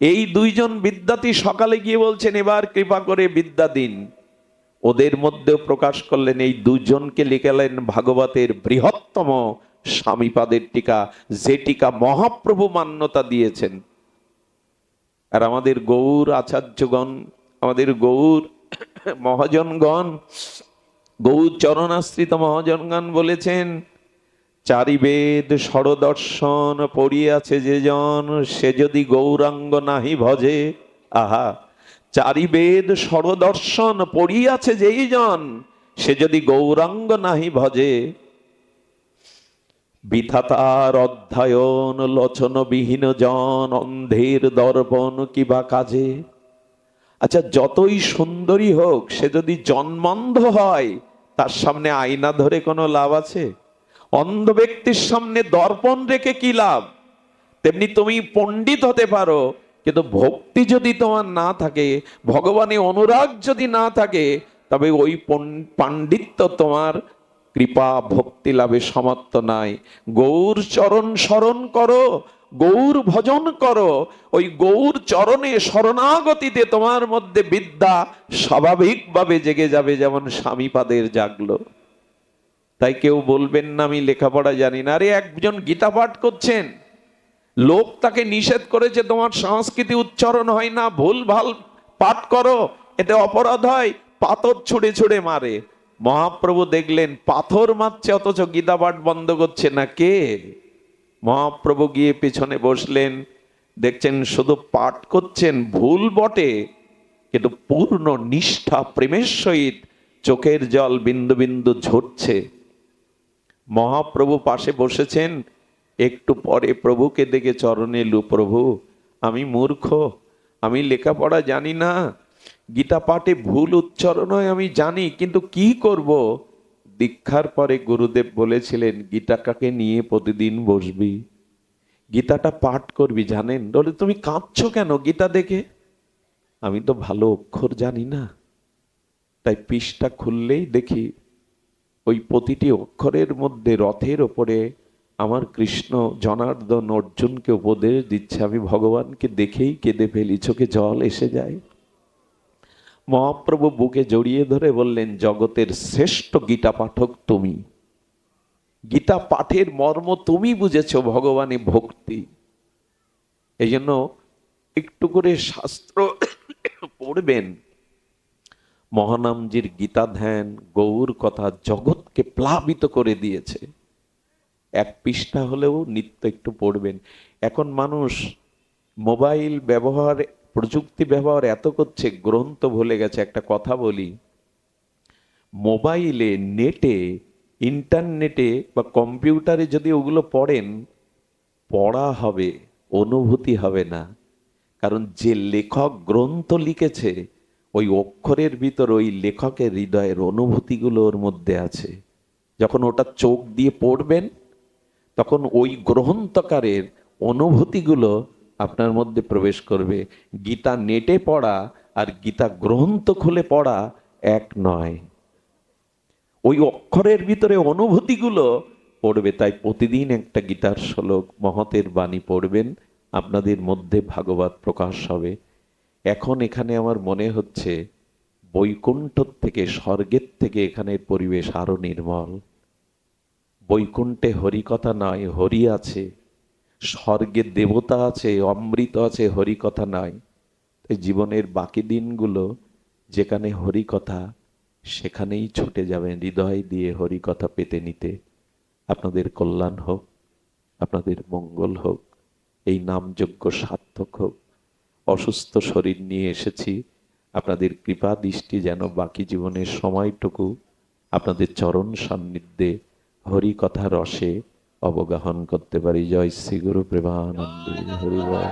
এই দুইজন বিদ্যার্থী সকালে গিয়ে বলছেন, এবার কৃপা করে বিদ্যা দিন। ওদের মধ্যেও প্রকাশ করলেন, এই দুজনকে লিখালেন ভাগবতের বৃহত্তম স্বামীপাদের টিকা, যে টিকা মহাপ্রভু মান্যতা দিয়েছেন। আর আমাদের গৌর আচার্যগণ আমাদের গৌর মহাজনগণ, গৌর চরণাশ্রিত মহাজনগণ বলেছেন, চারি বেদ ষড়দর্শন পড়িয়াছে যে জন, সে যদি গৌরাঙ্গ নাহি ভজে। আহা, চারি বেদ ষড়দর্শন পড়িয়াছে যেই জন, সে যদি গৌরাঙ্গ নাহি ভজে। বৃথা তার অধ্যয়ন লোচন বিহীন জন, অন্ধের দর্পণ কিবা কাজে। আচ্ছা, যতই সুন্দরী হোক, সে যদি জন্মান্ধ হয়, তার সামনে আয়না ধরে কোনো লাভ আছে? অন্ধ ব্যক্তির সামনে দর্পণ রেখে কি লাভ? তেমনি তুমি পণ্ডিত হতে পারো, কিন্তু ভক্তি যদি তোমার না থাকে, ভগবানে অনুরাগ যদি না থাকে, তবে ওই পাণ্ডিত্য তোমার কৃপা ভক্তি লাভে সমর্থ নাই। গৌর চরণ স্মরণ করো, গৌর ভজন করো, ওই গৌর চরণে শরণাগতিতে তোমার মধ্যে বিদ্যা স্বাভাবিকভাবে জেগে যাবে, যেমন স্বামীপাদের জাগলো। তাই কেউ বলবেন না আমি লেখাপড়া জানি না। আরে, একজন গীতা পাঠ করছেন, লোক তাকে নিষেধ করেছে তোমার সংস্কৃতি উচ্চারণ হয় না, ভুল ভাল পাঠ করো, এতে অপরাধ হয়, পাথর ছুঁড়ে ছুঁড়ে মারে। মহাপ্রভু দেখলেন পাথর মারছে, অথচ গীতা পাঠ বন্ধ করছে না। কে? মহাপ্রভু গিয়ে পেছনে বসলেন, দেখছেন শুধু পাঠ করছেন, ভুল বটে, কিন্তু পূর্ণ নিষ্ঠা প্রেমের সহিত চোখের জল বিন্দু বিন্দু ঝরছে। মহাপ্রভু পাশে বসেছেন, একটু পরে প্রভুকে দেখে চরণে এলু, প্রভু আমি মূর্খ, আমি লেখাপড়া জানি না, গীতা পাঠে ভুল উচ্চারণ হয় আমি জানি, কিন্তু কি করব? দীক্ষার পরে গুরুদেব বলেছিলেন, গীতাটাকে নিয়ে প্রতিদিন বসবি, গীতাটা পাঠ করবি। জানেন, বলে তুমি কাঁদছো কেন গীতা দেখে? আমি তো ভালো অক্ষর জানি না, তাই পৃষ্ঠা খুললেই দেখি ওই প্রতিটি অক্ষরের মধ্যে রথের ওপরে আমার কৃষ্ণ জনার্দন অর্জুনকে উপদেশ দিচ্ছে। আমি ভগবানকে দেখেই কেঁদে ফেলি, চোখে জল এসে যায়। মহাপ্রভু বুকে জড়িয়ে ধরে বললেন, জগতের শ্রেষ্ঠ গীতা পাঠক তুমি, গীতা পাঠের মর্ম তুমি বুঝেছ, ভগবানে ভক্তি। এই জন্য একটু করে শাস্ত্র পড়বেন। মহানামজির গীতা ধ্যান, গৌর কথা জগৎকে প্লাবিত করে দিয়েছে। এক পৃষ্ঠা হলেও নিত্য একটু পড়বেন। এখন মানুষ মোবাইল ব্যবহার, প্রযুক্তি ব্যবহার এত করছে, গ্রন্থ ভুলে গেছে। একটা কথা বলি, মোবাইলে, নেটে, ইন্টারনেটে বা কম্পিউটারে যদি ওগুলো পড়েন, পড়া হবে, অনুভূতি হবে না। কারণ যে লেখক গ্রন্থ লিখেছে, ওই অক্ষরের ভিতর ওই লেখকের হৃদয়ের অনুভূতিগুলো ওর মধ্যে আছে। যখন ওটা চোখ দিয়ে পড়বেন, তখন ওই গ্রন্থকারের অনুভূতিগুলো আপনার মধ্যে প্রবেশ করবে। গীতা নেটে পড়া আর গীতা গ্রন্থ খুলে পড়া এক নয়। ওই অক্ষরের ভিতরে অনুভূতিগুলো পড়বে। তাই প্রতিদিন একটা গীতার শ্লোক, মহতের বাণী পড়বেন, আপনাদের মধ্যে ভাগবত প্রকাশ হবে। এখন এখানে আমার মনে হচ্ছে বৈকুণ্ঠ থেকে, স্বর্গের থেকে এখানের পরিবেশ আরো নির্মল। বৈকুণ্ঠে হরিকথা নয়, হরি আছে। স্বর্গে দেবতা আছে, অমৃত আছে, হরিকথা নয়। তাই জীবনের বাকি দিনগুলো যেখানে হরিকথা, সেখানেই ছুটে যাবেন হৃদয় দিয়ে হরিকথা পেতে নিতে। আপনাদের কল্যাণ হোক, আপনাদের মঙ্গল হোক, এই নামযজ্ঞ সার্থক হোক। অসুস্থ শরীর নিয়ে এসেছি, আপনাদের কৃপা দৃষ্টি যেন বাকি জীবনের সময়টুকু আপনাদের চরণ সান্নিধ্যে হরি কথা রসে অবগাহন করতে পারি। জয় শ্রী গুরু প্রেমানন্দে হরি বল।